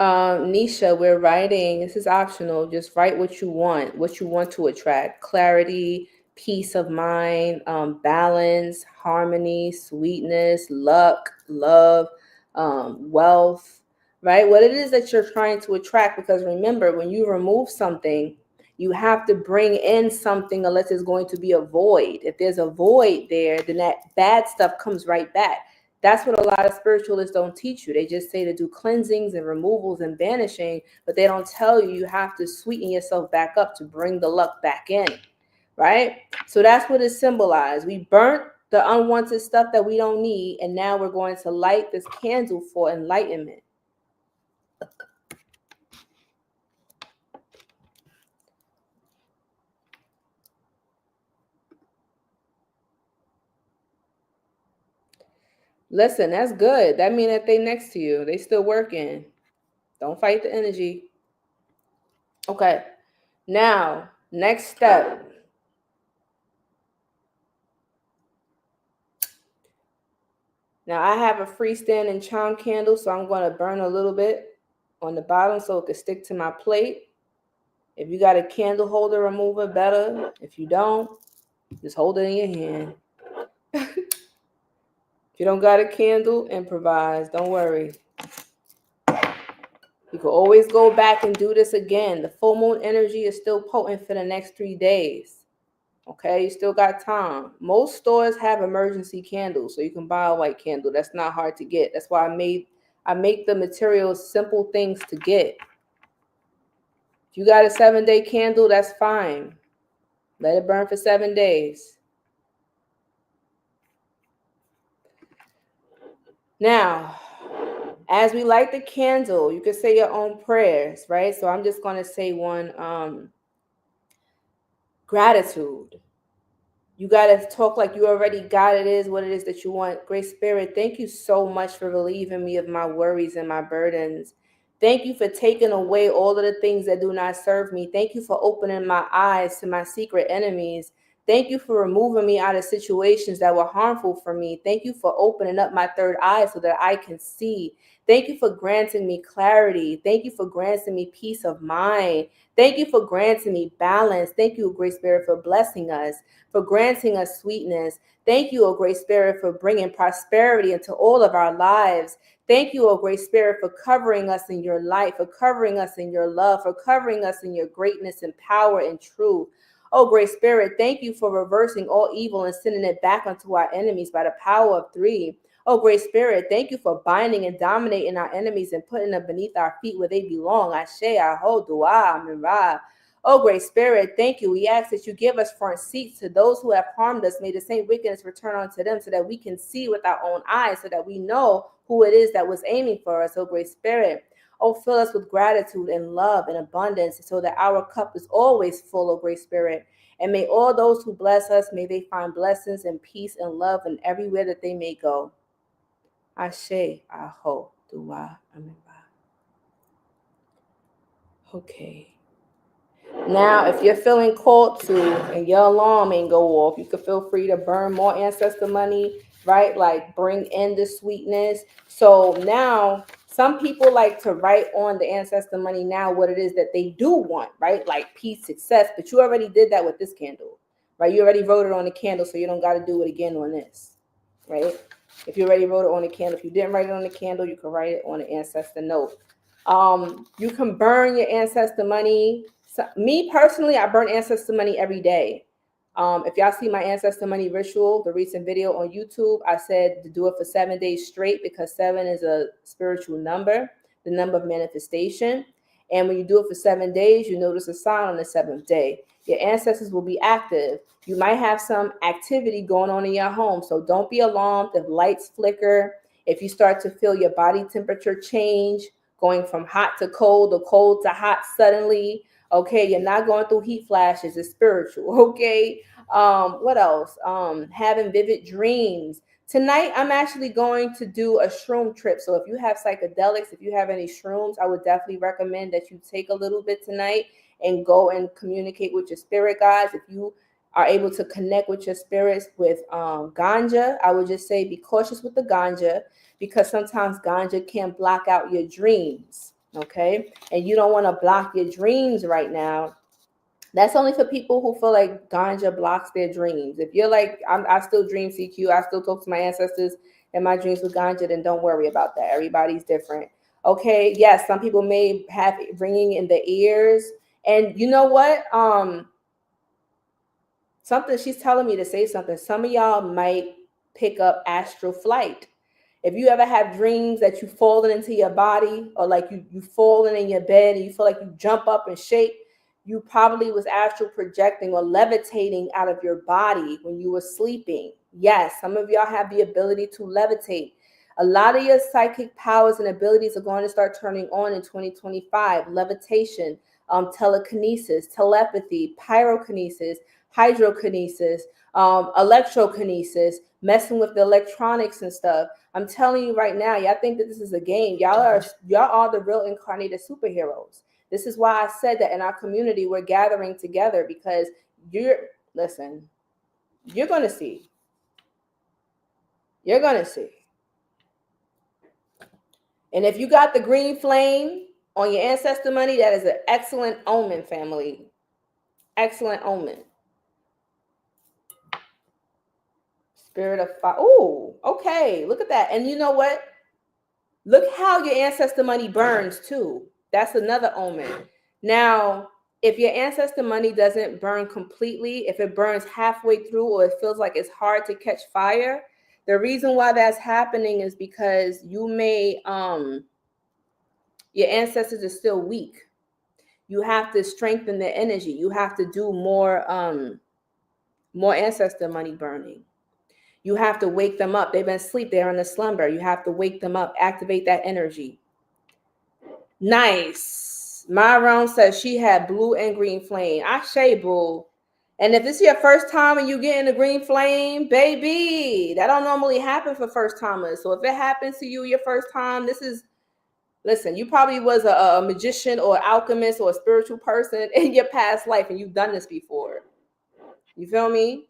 Nisha, we're writing. This is optional. Just write what you want to attract. Clarity, peace of mind, balance, harmony, sweetness, luck, love, wealth, right? What it is that you're trying to attract, because remember, when you remove something, you have to bring in something unless it's going to be a void. If there's a void there, then that bad stuff comes right back. That's what a lot of spiritualists don't teach you. They just say to do cleansings and removals and banishing, but they don't tell you have to sweeten yourself back up to bring the luck back in, right? So that's what it symbolized. We burnt the unwanted stuff that we don't need, and now we're going to light this candle for enlightenment. Listen, that's good. That means that they next to you. They still working. Don't fight the energy. Okay. Now, next step. Now, I have a freestanding charm candle, so I'm going to burn a little bit on the bottom so it can stick to my plate. If you got a candle holder remover, better. If you don't, just hold it in your hand. If you don't got a candle, improvise. Don't worry. You can always go back and do this again. The full moon energy is still potent for the next 3 days. Okay, you still got time. Most stores have emergency candles, so you can buy a white candle. That's not hard to get. That's why I make the materials simple things to get. If you got a 7-day candle, that's fine. Let it burn for 7 days. Now, as we light the candle, you can say your own prayers, right? So I'm just going to say one, gratitude. You got to talk like you already got it is what it is that you want. Great Spirit, thank you so much for relieving me of my worries and my burdens. Thank you for taking away all of the things that do not serve me. Thank you for opening my eyes to my secret enemies. Thank you for removing me out of situations that were harmful for me. Thank you for opening up my third eye so that I can see. Thank you for granting me clarity. Thank you for granting me peace of mind. Thank you for granting me balance. Thank you, Great Spirit, for blessing us, for granting us sweetness. Thank you, O Great Spirit, for bringing prosperity into all of our lives. Thank you, O Great Spirit, for covering us in your light, for covering us in your love, for covering us in your greatness and power and truth. Oh, Great Spirit, thank you for reversing all evil and sending it back onto our enemies by the power of three. Oh, Great Spirit, thank you for binding and dominating our enemies and putting them beneath our feet where they belong. Ashe, Aho, Dua, Amin-Ra. Oh, Great Spirit, thank you. We ask that you give us front seats to those who have harmed us. May the same wickedness return unto them so that we can see with our own eyes, so that we know who it is that was aiming for us. Oh, Great Spirit. Oh, fill us with gratitude and love and abundance so that our cup is always full, oh Great Spirit. And may all those who bless us, may they find blessings and peace and love in everywhere that they may go. Ashe, Aho, Dua, Amin-Ra. Okay. Now, if you're feeling called to and your alarm ain't go off, you can feel free to burn more ancestor money, right? Like bring in the sweetness. So now some people like to write on the ancestor money now what it is that they do want, right? Like peace, success, but you already did that with this candle, right? You already wrote it on the candle, so you don't got to do it again on this, right? If you already wrote it on the candle, if you didn't write it on the candle, you can write it on the ancestor note. You can burn your ancestor money. So, me personally, I burn ancestor money every day. If y'all see my ancestor money ritual, the recent video on YouTube, I said to do it for 7 days straight because 7 is a spiritual number, the number of manifestation. And when you do it for 7 days, you notice a sign on the 7th day. Your ancestors will be active. You might have some activity going on in your home. So don't be alarmed if lights flicker, if you start to feel your body temperature change, going from hot to cold or cold to hot suddenly. Okay, you're not going through heat flashes. It's spiritual. Okay. What else? Having vivid dreams. Tonight, I'm actually going to do a shroom trip. So if you have psychedelics, if you have any shrooms, I would definitely recommend that you take a little bit tonight and go and communicate with your spirit guides. If you are able to connect with your spirits with ganja, I would just say be cautious with the ganja, because sometimes ganja can block out your dreams, okay? And you don't want to block your dreams right now. That's only for people who feel like ganja blocks their dreams. If you're like, I still dream CQ, I still talk to my ancestors in my dreams with ganja, then don't worry about that. Everybody's different. Okay, yes, some people may have ringing in the ears. And you know what? Something, she's telling me to say something. Some of y'all might pick up astral flight. If you ever have dreams that you've fallen into your body, or like you fallen in your bed and you feel like you jump up and shake, you probably was astral projecting or levitating out of your body when you were sleeping. Yes, some of y'all have the ability to levitate. A lot of your psychic powers and abilities are going to start turning on in 2025. Levitation, telekinesis, telepathy, pyrokinesis, hydrokinesis, electrokinesis, messing with the electronics and stuff. I'm telling you right now, y'all think that this is a game. Y'all are the real incarnated superheroes. This is why I said that in our community, we're gathering together, because you're going to see. You're going to see. And if you got the green flame on your ancestor money, that is an excellent omen, family. Excellent omen. Spirit of fire. Oh, okay. Look at that. And you know what? Look how your ancestor money burns too. That's another omen. Now, if your ancestor money doesn't burn completely, if it burns halfway through, or it feels like it's hard to catch fire, the reason why that's happening is because you may, your ancestors are still weak. You have to strengthen their energy. You have to do more ancestor money burning. You have to wake them up. They've been asleep. They're in a slumber. You have to wake them up, activate that energy. Nice. My round says she had blue and green flame. Ashe, boo. And if this is your first time and you get in the green flame, baby, that don't normally happen for first timers. So if it happens to you your first time, listen, you probably was a magician or alchemist or a spiritual person in your past life, and you've done this before. You feel me?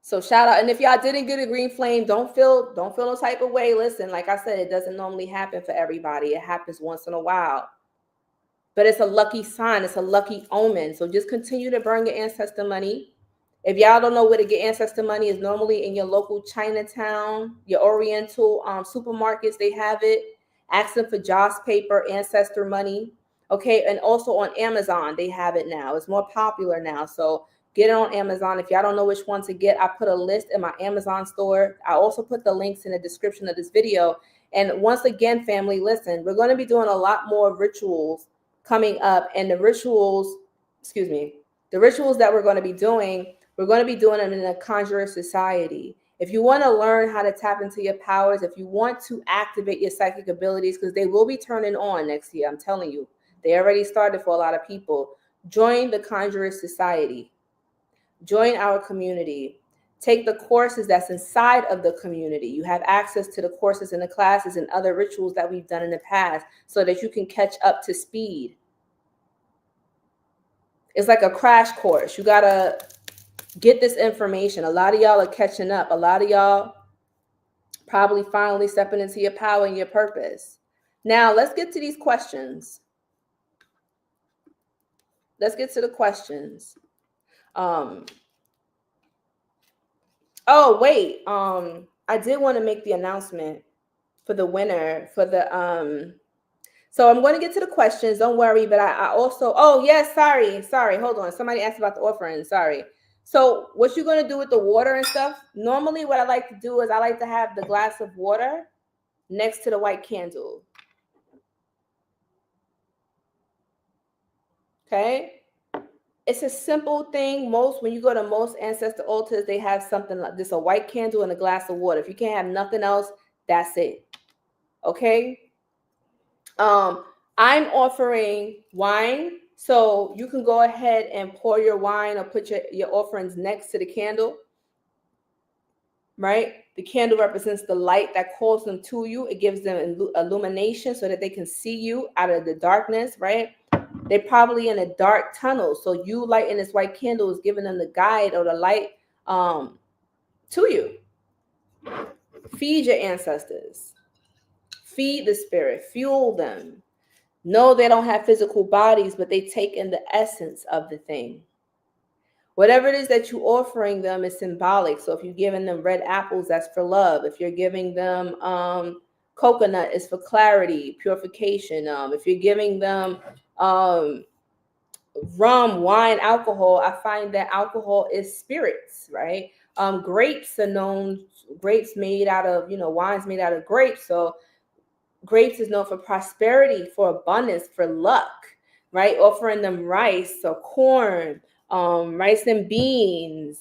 So shout out. And if y'all didn't get a green flame, don't feel no type of way. Listen, like I said, it doesn't normally happen for everybody. It happens once in a while. But it's a lucky sign. It's a lucky omen. So just continue to burn your ancestor money. If y'all don't know where to get ancestor money, is normally in your local Chinatown, your Oriental supermarkets. They have it. Ask them for Joss paper, ancestor money. Okay, and also on Amazon, they have it now. It's more popular now. So get it on Amazon. If y'all don't know which one to get, I put a list in my Amazon store. I also put the links in the description of this video. And once again, family, listen, we're going to be doing a lot more rituals coming up, and the rituals that we're going to be doing them in a Conjure society. If you want to learn how to tap into your powers, if you want to activate your psychic abilities, because they will be turning on next year, I'm telling you, they already started for a lot of people. Join the Conjure society. Join our community. Take the courses that's inside of the community. You have access to the courses and the classes and other rituals that we've done in the past so that you can catch up to speed. It's like a crash course. You got to get this information. A lot of y'all are catching up. A lot of y'all probably finally stepping into your power and your purpose. Now, let's get to these questions. Let's get to the questions. Oh, wait. I did want to make the announcement for the winner for the so I'm going to get to the questions. Don't worry. But I also, oh, yes, sorry. Hold on. Somebody asked about the offering. Sorry. So what you're going to do with the water and stuff, normally what I like to do is I like to have the glass of water next to the white candle. Okay. It's a simple thing. When you go to most ancestor altars, they have something like this, a white candle and a glass of water. If you can't have nothing else, that's it. Okay. I'm offering wine, so you can go ahead and pour your wine or put your offerings next to the candle, right? The candle represents the light that calls them to you. It gives them illumination so that they can see you out of the darkness, right? They're probably in a dark tunnel, so you lighting this white candle is giving them the guide or the light to you. Feed your ancestors. Feed the spirit. Fuel them. No, they don't have physical bodies, but they take in the essence of the thing. Whatever it is that you're offering them is symbolic. So if you're giving them red apples, that's for love. If you're giving them coconut, it's for clarity, purification. If you're giving them rum, wine, alcohol, I find that alcohol is spirits, right? Grapes made out of, wine's made out of grapes. So grapes is known for prosperity, for abundance, for luck, right? Offering them rice or corn, rice and beans,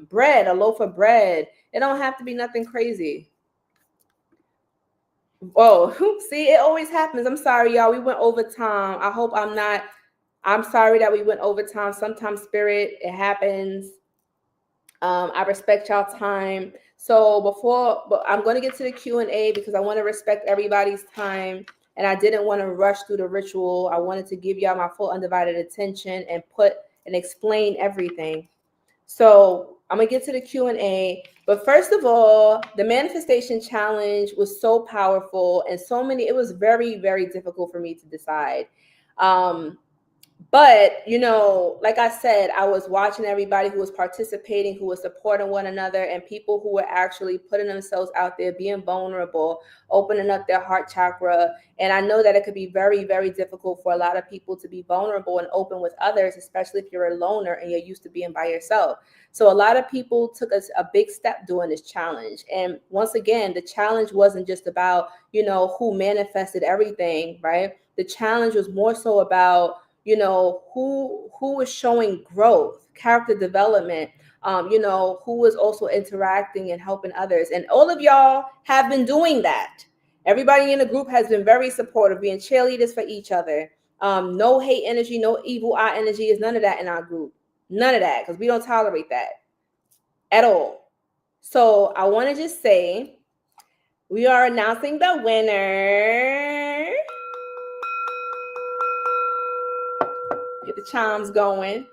bread, a loaf of bread. It don't have to be nothing crazy. Oh, see, it always happens. I'm sorry, y'all. We went over time. I'm sorry that we went over time. Sometimes, spirit, it happens. I respect y'all time. So but I'm going to get to the Q&A because I want to respect everybody's time. And I didn't want to rush through the ritual. I wanted to give y'all my full undivided attention and explain everything. So I'm going to get to the Q&A. But first of all, the manifestation challenge was so powerful and it was very, very difficult for me to decide. But, like I said, I was watching everybody who was participating, who was supporting one another, and people who were actually putting themselves out there, being vulnerable, opening up their heart chakra. And I know that it could be very, very difficult for a lot of people to be vulnerable and open with others, especially if you're a loner and you're used to being by yourself. So a lot of people took a big step doing this challenge. And once again, the challenge wasn't just about, who manifested everything, right? The challenge was more so about, who was showing growth, character development, who was also interacting and helping others. And all of y'all have been doing that. Everybody in the group has been very supportive, being cheerleaders for each other. No hate energy, no evil eye energy, is none of that in our group. None of that, because we don't tolerate that at all. So I want to just say we are announcing the winner. Get the chimes going.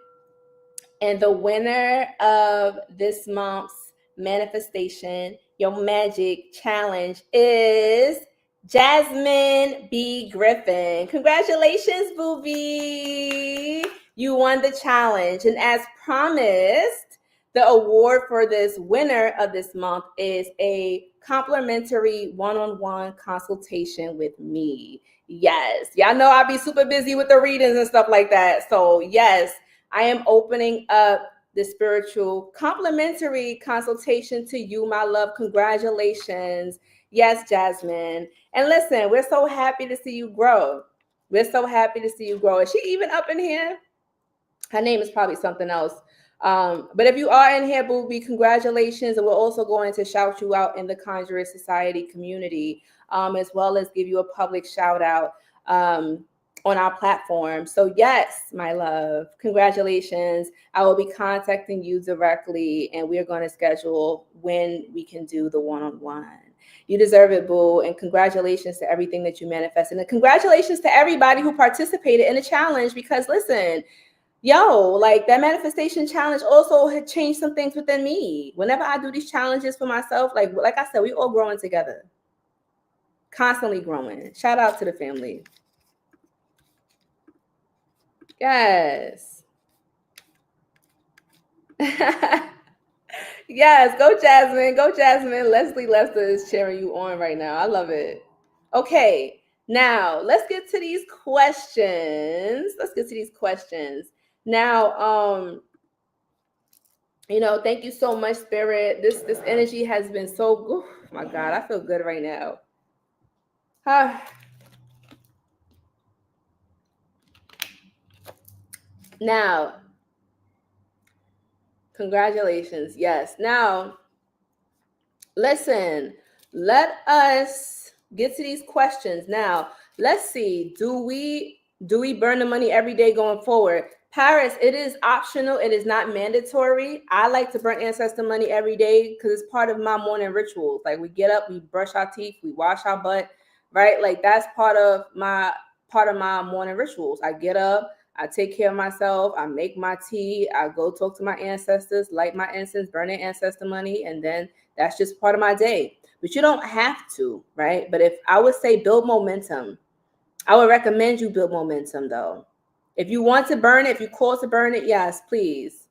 And the winner of this month's manifestation, your magic challenge, is Jasmine B. Griffin. Congratulations, Boobie. You won the challenge. And as promised, the award for this winner of this month is a complimentary one-on-one consultation with me. Yes. Y'all know I'll be super busy with the readings and stuff like that. So yes, I am opening up the spiritual complimentary consultation to you, my love. Congratulations. Yes, Jasmine. And listen, we're so happy to see you grow. We're so happy to see you grow. Is she even up in here? Her name is probably something else. But if you are in here, Boobie, congratulations. And we're also going to shout you out in the Conjure Society community, as well as give you a public shout out on our platform. So yes, my love, congratulations. I will be contacting you directly, and we're going to schedule when we can do the one-on-one. You deserve it, boo. And congratulations to everything that you manifested. And congratulations to everybody who participated in the challenge, because listen, like that manifestation challenge also had changed some things within me. Whenever I do these challenges for myself, like I said, we all growing together, constantly growing. Shout out to the family. Yes. Yes, go Jasmine. Go Jasmine. Leslie Lester is cheering you on right now. I love it. Okay, now let's get to these questions. Now, thank you so much, Spirit. This energy has been so, oh my God, I feel good right now. Now, congratulations. Yes. Now, listen, let us get to these questions. Now, let's see. Do we burn the money every day going forward? Paris, it is optional. It is not mandatory. I like to burn ancestor money every day because it's part of my morning rituals. Like, we get up, we brush our teeth, we wash our butt, right? Like, that's part of my morning rituals. I get up, I take care of myself, I make my tea, I go talk to my ancestors, light my incense, burn their ancestor money, and then that's just part of my day. But you don't have to, right? But if I would say build momentum, I would recommend you build momentum, though. If you want to burn it, if you're called to burn it, yes, please.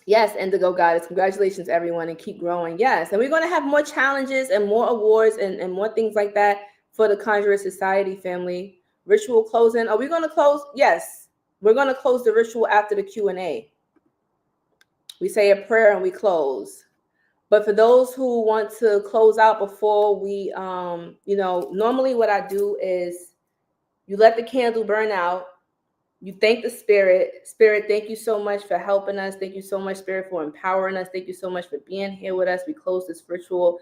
Yes, Indigo Goddess. Congratulations, everyone, and keep growing. Yes, and we're going to have more challenges and more awards and more things like that for the Conjure Society family. Ritual closing. Are we going to close? Yes, we're going to close the ritual after the Q&A. We say a prayer and we close. But for those who want to close out before we, normally what I do is you let the candle burn out. You thank the Spirit. Spirit, thank you so much for helping us. Thank you so much, Spirit, for empowering us. Thank you so much for being here with us. We close this ritual.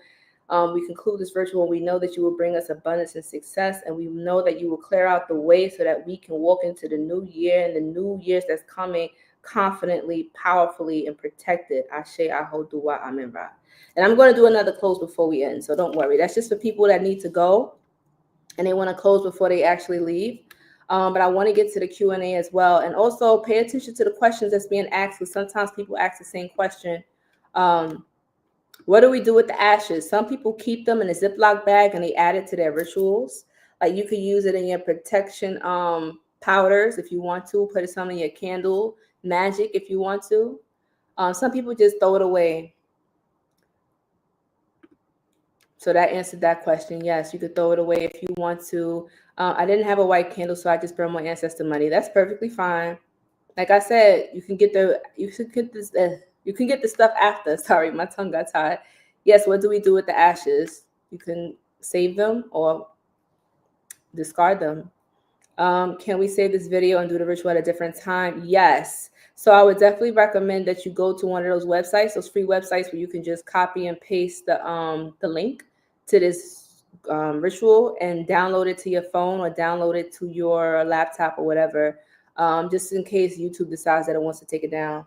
We conclude this ritual. We know that you will bring us abundance and success, and we know that you will clear out the way so that we can walk into the new year and the new years that's coming confidently, powerfully, and protected. Ashe, Aho, Dua, Amen, Ra. And I'm going to do another close before we end, so don't worry. That's just for people that need to go and they want to close before they actually leave. But I want to get to the Q&A as well. And also pay attention to the questions that's being asked, because sometimes people ask the same question. What do we do with the ashes? Some people keep them in a Ziploc bag and they add it to their rituals. Like, you could use it in your protection powders if you want to. Put some in your candle, magic if you want to. Some people just throw it away. So that answered that question. Yes, you could throw it away if you want to. I didn't have a white candle, so I just burned my ancestor money. That's perfectly fine. Like I said, you can get the stuff after. Sorry, my tongue got tied. Yes, what do we do with the ashes? You can save them or discard them. Can we save this video and do the ritual at a different time? Yes. So I would definitely recommend that you go to one of those websites, those free websites where you can just copy and paste the link to this ritual and download it to your phone or download it to your laptop or whatever. just in case YouTube decides that it wants to take it down.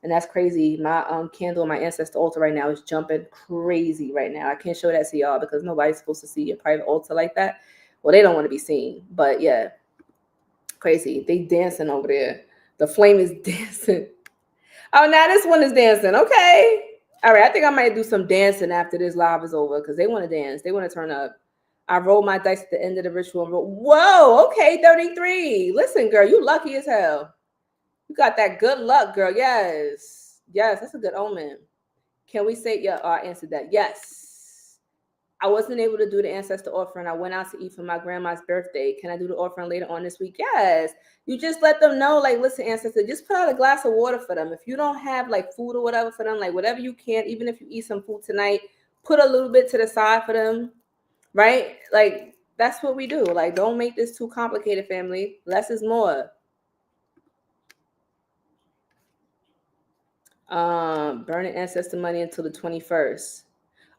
And that's crazy. My candle on my Ancestor altar right now is jumping crazy right now. I can't show that to y'all because nobody's supposed to see your private altar like that. Well, they don't want to be seen, but yeah, crazy. They dancing over there. The flame is dancing. Oh, now this one is dancing. Okay. All right. I think I might do some dancing after this live is over because they want to dance. They want to turn up. I rolled my dice at the end of the ritual and rolled. Whoa. Okay. 33. Listen, girl, you lucky as hell. You got that good luck, girl. Yes. Yes. That's a good omen. Can we say, yeah, I answered that. Yes. I wasn't able to do the ancestor offering. I went out to eat for my grandma's birthday. Can I do the offering later on this week? Yes. You just let them know, like, listen, ancestor, just put out a glass of water for them. If you don't have like food or whatever for them, like whatever you can, even if you eat some food tonight, put a little bit to the side for them, right? Like, that's what we do. Like, don't make this too complicated, family. Less is more. Burning ancestor money until the 21st.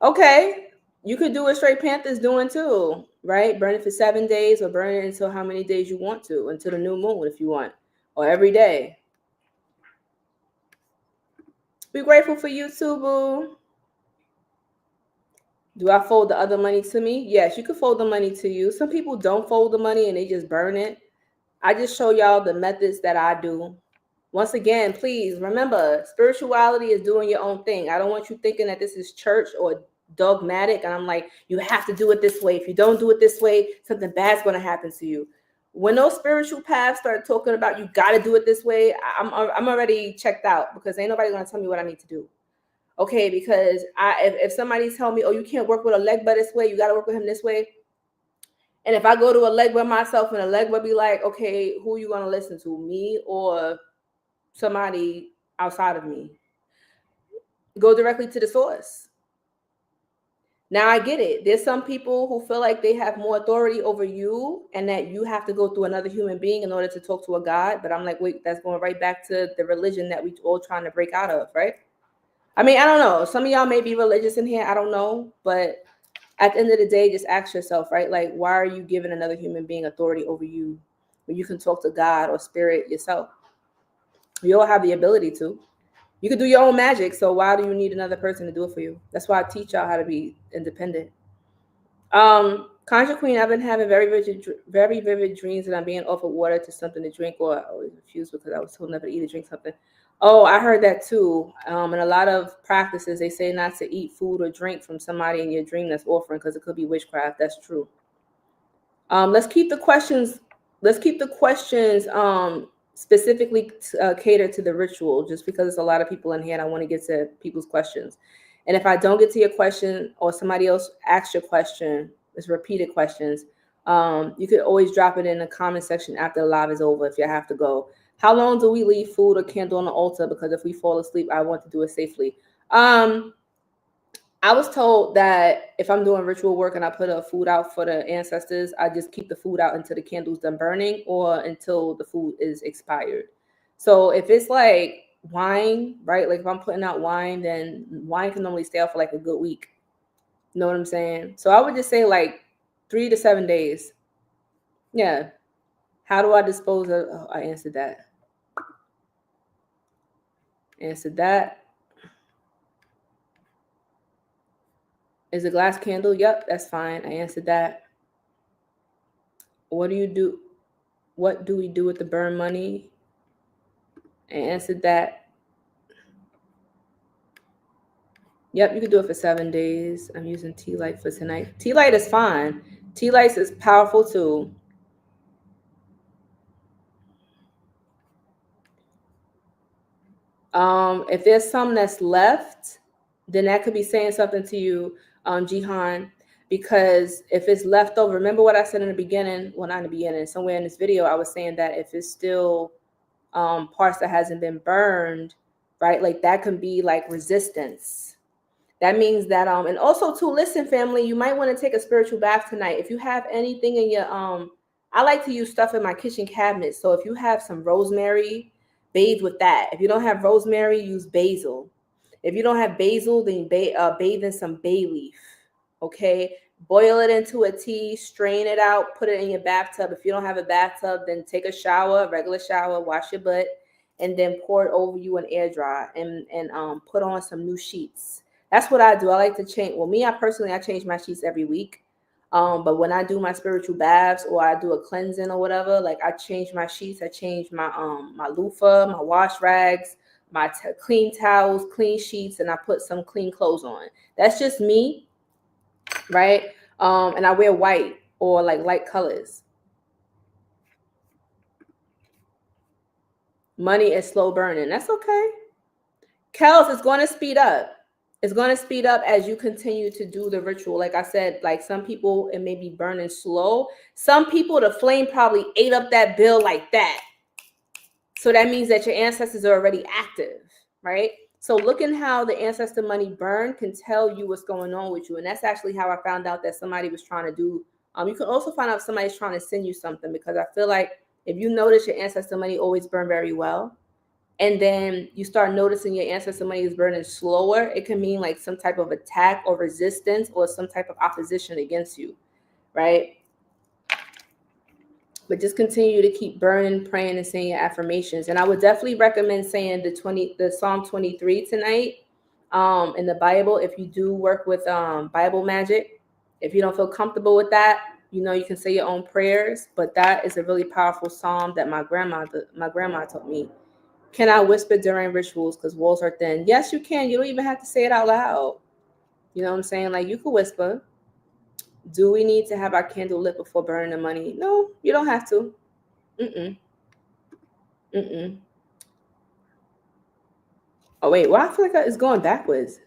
Okay. You could do what Straight Panther's doing too, right? Burn it for 7 days or burn it until how many days you want to, until the new moon if you want, or every day. Be grateful for you too, boo. Do I fold the other money to me? Yes, you could fold the money to you. Some people don't fold the money and they just burn it. I just show y'all the methods that I do. Once again, please remember, spirituality is doing your own thing. I don't want you thinking that this is church or dogmatic and I'm like, you have to do it this way. If you don't do it this way, something bad's going to happen to you. When those spiritual paths start talking about you got to do it this way, I'm already checked out because ain't nobody going to tell me what I need to do. Okay, because if somebody's telling me, oh, you can't work with a leg by this way, you got to work with him this way. And if I go to a leg by myself and a leg will be like, okay, who are you going to listen to, me or somebody outside of me? Go directly to the source. Now I get it. There's some people who feel like they have more authority over you and that you have to go through another human being in order to talk to a God. But I'm like, wait, that's going right back to the religion that we all trying to break out of, right? I mean, I don't know. Some of y'all may be religious in here. I don't know. But at the end of the day, just ask yourself, right? Like, why are you giving another human being authority over you when you can talk to God or spirit yourself? You all have the ability to. You can do your own magic, so why do you need another person to do it for you? That's why I teach y'all how to be independent. Conjure Queen, I've been having very vivid dreams that I'm being offered water to something to drink, or I always refuse because I was told never to eat or drink something. Oh, I heard that too. In a lot of practices, they say not to eat food or drink from somebody in your dream that's offering because it could be witchcraft. That's true. Let's keep the questions. Specifically cater to the ritual, just because there's a lot of people in here and I want to get to people's questions. And if I don't get to your question or somebody else asks your question, it's repeated questions, you could always drop it in the comment section after the live is over if you have to go. How long do we leave food or candle on the altar? Because if we fall asleep, I want to do it safely. I was told that if I'm doing ritual work and I put a food out for the ancestors, I just keep the food out until the candle's done burning or until the food is expired. So if it's like wine, right? Like if I'm putting out wine, then wine can normally stay out for like a good week. You know what I'm saying? So I would just say like 3 to 7 days. Yeah. How do I dispose of? Oh, I answered that. Answered that. Is a glass candle? Yep, that's fine. I answered that. What do you do? What do we do with the burn money? I answered that. Yep, you can do it for 7 days. I'm using tea light for tonight. Tea light is fine. Tea light is powerful too. If there's some that's left, then that could be saying something to you, Jihan, because if it's left over, remember what I said in the beginning, well, not in the beginning, somewhere in this video, I was saying that if it's still parts that hasn't been burned, right, like that can be like resistance. That means that, and also too, listen, family, you might want to take a spiritual bath tonight. If you have anything in your, I like to use stuff in my kitchen cabinet. So if you have some rosemary, bathe with that. If you don't have rosemary, use basil. If you don't have basil, then bathe in some bay leaf. Okay, boil it into a tea, strain it out, put it in your bathtub. If you don't have a bathtub, then take a shower, regular shower, wash your butt, and then pour it over you and air dry, and put on some new sheets. That's what I do. I like to change. Well, me, I change my sheets every week. But when I do my spiritual baths or I do a cleansing or whatever, like I change my sheets, I change my my loofah, my wash rags, my clean towels, clean sheets, and I put some clean clothes on. That's just me, right? And I wear white or like light colors. Money is slow burning. That's okay. Kels, it's going to speed up. It's going to speed up as you continue to do the ritual. Like I said, like some people, it may be burning slow. Some people, the flame probably ate up that bill like that. So that means that your ancestors are already active, right? So looking how the ancestor money burned can tell you what's going on with you. And that's actually how I found out that somebody was trying to do. You can also find out if somebody's trying to send you something, because I feel like if you notice your ancestor money always burn very well, and then you start noticing your ancestor money is burning slower, it can mean like some type of attack or resistance or some type of opposition against you, right? But just continue to keep burning, praying, and saying your affirmations. And I would definitely recommend saying the Psalm 23 tonight in the Bible if you do work with Bible magic. If you don't feel comfortable with that, you can say your own prayers. But that is a really powerful psalm that my grandma taught me. Can I whisper during rituals because walls are thin? Yes, you can. You don't even have to say it out loud. You know what I'm saying? Like, you can whisper. Do we need to have our candle lit before burning the money? No, you don't have to. Oh, wait. Why I feel like it's going backwards?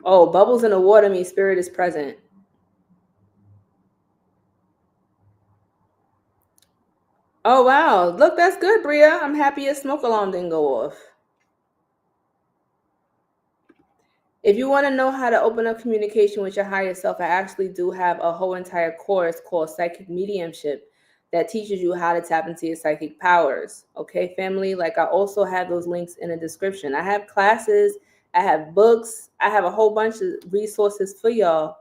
Oh, bubbles in the water means spirit is present. Oh, wow. Look, that's good, Bria. I'm happy your smoke alarm didn't go off. If you want to know how to open up communication with your higher self, I actually do have a whole entire course called Psychic Mediumship that teaches you how to tap into your psychic powers. Okay, family? Like, I also have those links in the description. I have classes, I have books, I have a whole bunch of resources for y'all,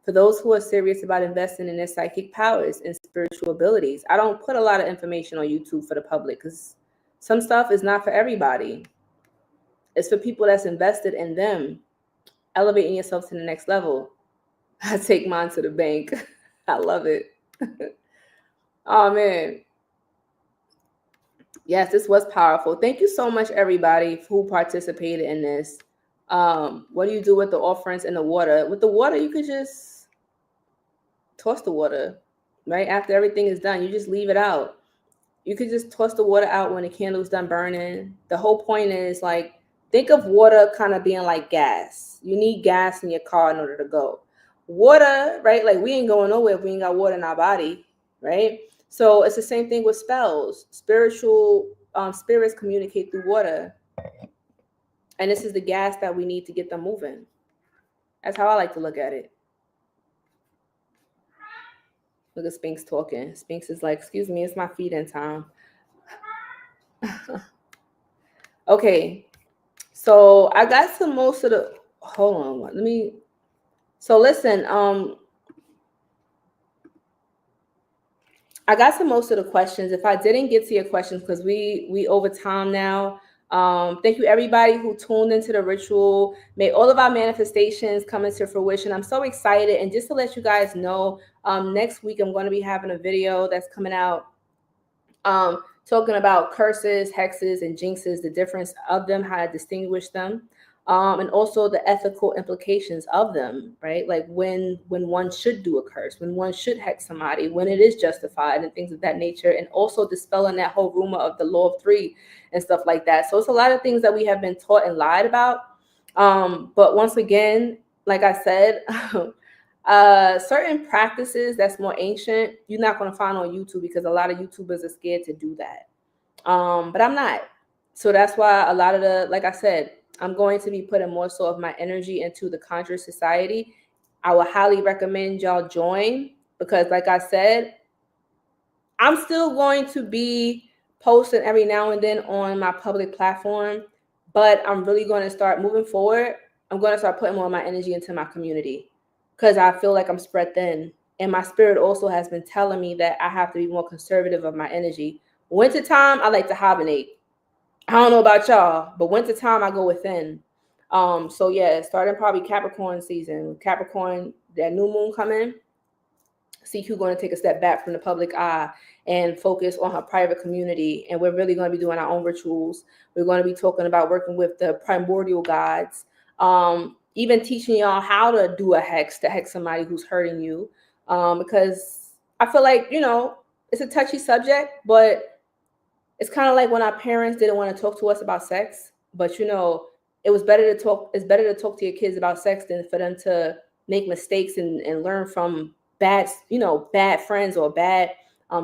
for those who are serious about investing in their psychic powers and spiritual abilities. I don't put a lot of information on YouTube for the public because some stuff is not for everybody. It's for people that's invested in them, elevating yourself to the next level. I take mine to the bank. I love it. Oh, man. Yes, this was powerful. Thank you so much, everybody who participated in this. What do you do with the offerings in the water? With the water, you could just toss the water, right? After everything is done, you just leave it out. You could just toss the water out when the candle's done burning. The whole point is, like, think of water kind of being like gas. You need gas in your car in order to go. Water, right? Like, we ain't going nowhere if we ain't got water in our body, right? So it's the same thing with spells. Spiritual spirits communicate through water. And this is the gas that we need to get them moving. That's how I like to look at it. Look at Sphinx talking. Sphinx is like, excuse me, it's my feeding time. Okay. So I got to most of the, hold on, so listen, I got to most of the questions. If I didn't get to your questions, because we over time now, thank you everybody who tuned into the ritual. May all of our manifestations come into fruition. I'm so excited. And just to let you guys know, next week I'm going to be having a video that's coming out talking about curses, hexes, and jinxes, the difference of them, how to distinguish them, and also the ethical implications of them, right? Like when one should do a curse, when one should hex somebody, when it is justified, and things of that nature, and also dispelling that whole rumor of the law of three and stuff like that. So it's a lot of things that we have been taught and lied about. But once again, like I said, certain practices that's more ancient, you're not going to find on YouTube because a lot of YouTubers are scared to do that. But I'm not. So that's why a lot of like I said, I'm going to be putting more so of my energy into the Conjure Society. I would highly recommend y'all join because, like I said, I'm still going to be posting every now and then on my public platform, but I'm really going to start moving forward. I'm going to start putting more of my energy into my community. because I feel like I'm spread thin. And my spirit also has been telling me that I have to be more conservative of my energy. Wintertime, I like to hibernate. I don't know about y'all, but wintertime, I go within. So yeah, starting probably Capricorn season. Capricorn, that new moon coming, CQ going to take a step back from the public eye and focus on her private community. And we're really going to be doing our own rituals. We're going to be talking about working with the primordial gods, even teaching y'all how to do a hex to hex somebody who's hurting you. Because I feel like, you know, it's a touchy subject, but it's kind of like when our parents didn't want to talk to us about sex. But, you know, it's better to talk to your kids about sex than for them to make mistakes and learn from bad friends or bad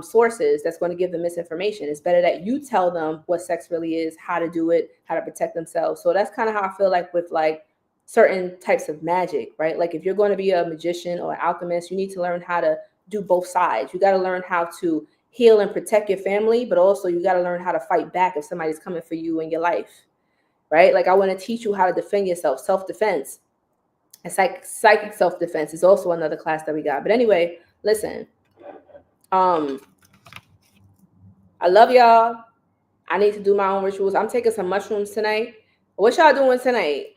sources that's going to give them misinformation. It's better that you tell them what sex really is, how to do it, how to protect themselves. So that's kind of how I feel like with like certain types of magic, right? Like if you're going to be a magician or an alchemist, you need to learn how to do both sides. You got to learn how to heal and protect your family, but also you got to learn how to fight back if somebody's coming for you in your life, right? Like I want to teach you how to defend yourself, self-defense. And psychic self-defense is also another class that we got. But anyway, listen, I love y'all. I need to do my own rituals. I'm taking some mushrooms tonight. What y'all doing tonight?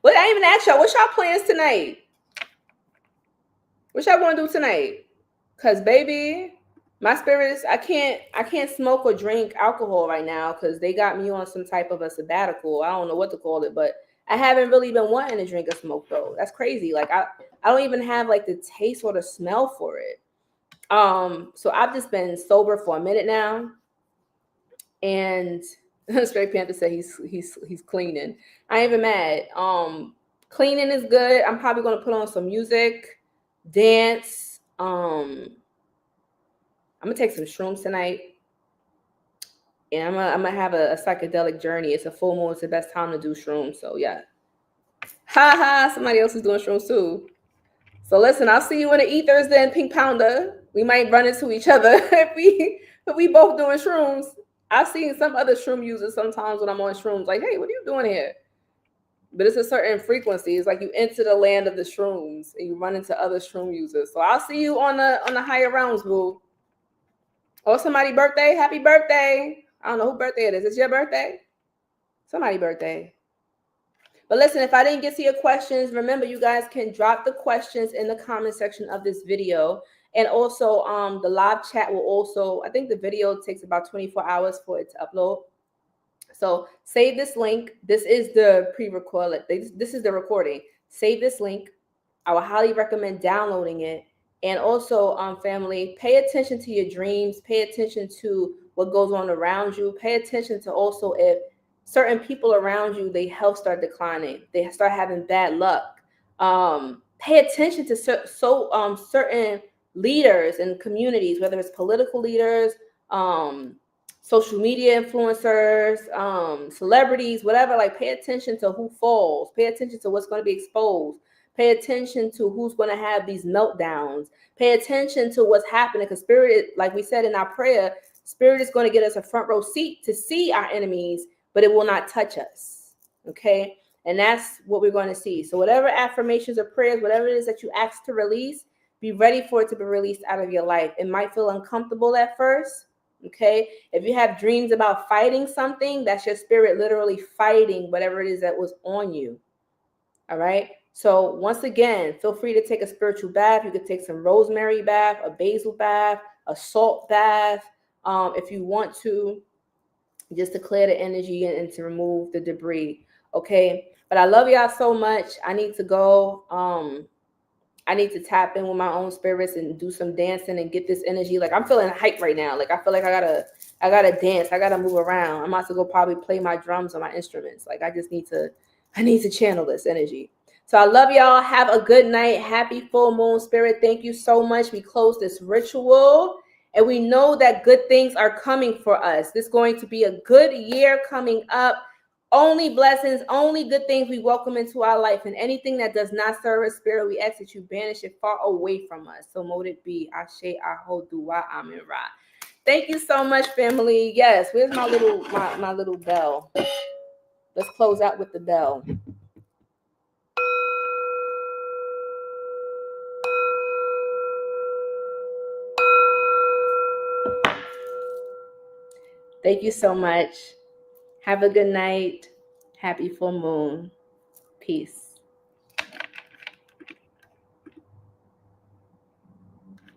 What I even asked y'all, what's y'all plans tonight? What y'all want to do tonight? Cause baby, my spirits, I can't smoke or drink alcohol right now because they got me on some type of a sabbatical. I don't know what to call it, but I haven't really been wanting to drink or smoke though. That's crazy. Like I don't even have like the taste or the smell for it. So I've just been sober for a minute now. And Straight Panther said he's cleaning. I ain't even mad. Cleaning is good. I'm probably gonna put on some music, dance. I'm gonna take some shrooms tonight, and I'm gonna have a psychedelic journey. It's a full moon. It's the best time to do shrooms. So yeah, ha ha. Somebody else is doing shrooms too. So listen, I'll see you in the ethers then, Pink Pounder. We might run into each other if we both doing shrooms. I've seen some other shroom users sometimes when I'm on shrooms, like, hey, what are you doing here? But it's a certain frequency. It's like you enter the land of the shrooms and you run into other shroom users. So I'll see you on the higher realms, boo. Or somebody's birthday. Happy birthday. I don't know who birthday it is. It's your birthday? Somebody's birthday. But listen, if I didn't get to your questions, remember you guys can drop the questions in the comment section of this video. And also the live chat will also, I think the video takes about 24 hours for it to upload. So save this link. This is the pre-record. This is the recording. Save this link. I would highly recommend downloading it. And also, family, pay attention to your dreams. Pay attention to what goes on around you. Pay attention to also if certain people around you, their health start declining. They start having bad luck. Pay attention to certain leaders and communities, whether it's political leaders, social media influencers, celebrities, whatever. Like, pay attention to who falls. Pay attention to what's going to be exposed. Pay attention to who's going to have these meltdowns. Pay attention to what's happening, because spirit, like we said in our prayer, spirit is going to get us a front row seat to see our enemies, but it will not touch us. Okay? And that's what we're going to see. So whatever affirmations or prayers, whatever it is that you ask to release, be ready for it to be released out of your life. It might feel uncomfortable at first. Okay? If you have dreams about fighting something, that's your spirit literally fighting whatever it is that was on you. All right? So once again, feel free to take a spiritual bath. You could take some rosemary bath, a basil bath, a salt bath, if you want to, just to clear the energy and to remove the debris. Okay? But I love y'all so much. I need to go. I need to tap in with my own spirits and do some dancing and get this energy. Like, I'm feeling hype right now. Like, I feel like I gotta dance. I gotta move around. I'm about to go probably play my drums or my instruments. Like, I need to channel this energy. So I love y'all. Have a good night. Happy full moon, spirit. Thank you so much. We close this ritual and we know that good things are coming for us. This is going to be a good year coming up. Only blessings, only good things we welcome into our life, and anything that does not serve us, spirit, we ask that you banish it far away from us. So mote it be. Ashe, Aho, Dua, Amen, Ra. Thank you so much, family. Yes, where's my little bell? Let's close out with the bell. Thank you so much. Have a good night. Happy full moon. Peace.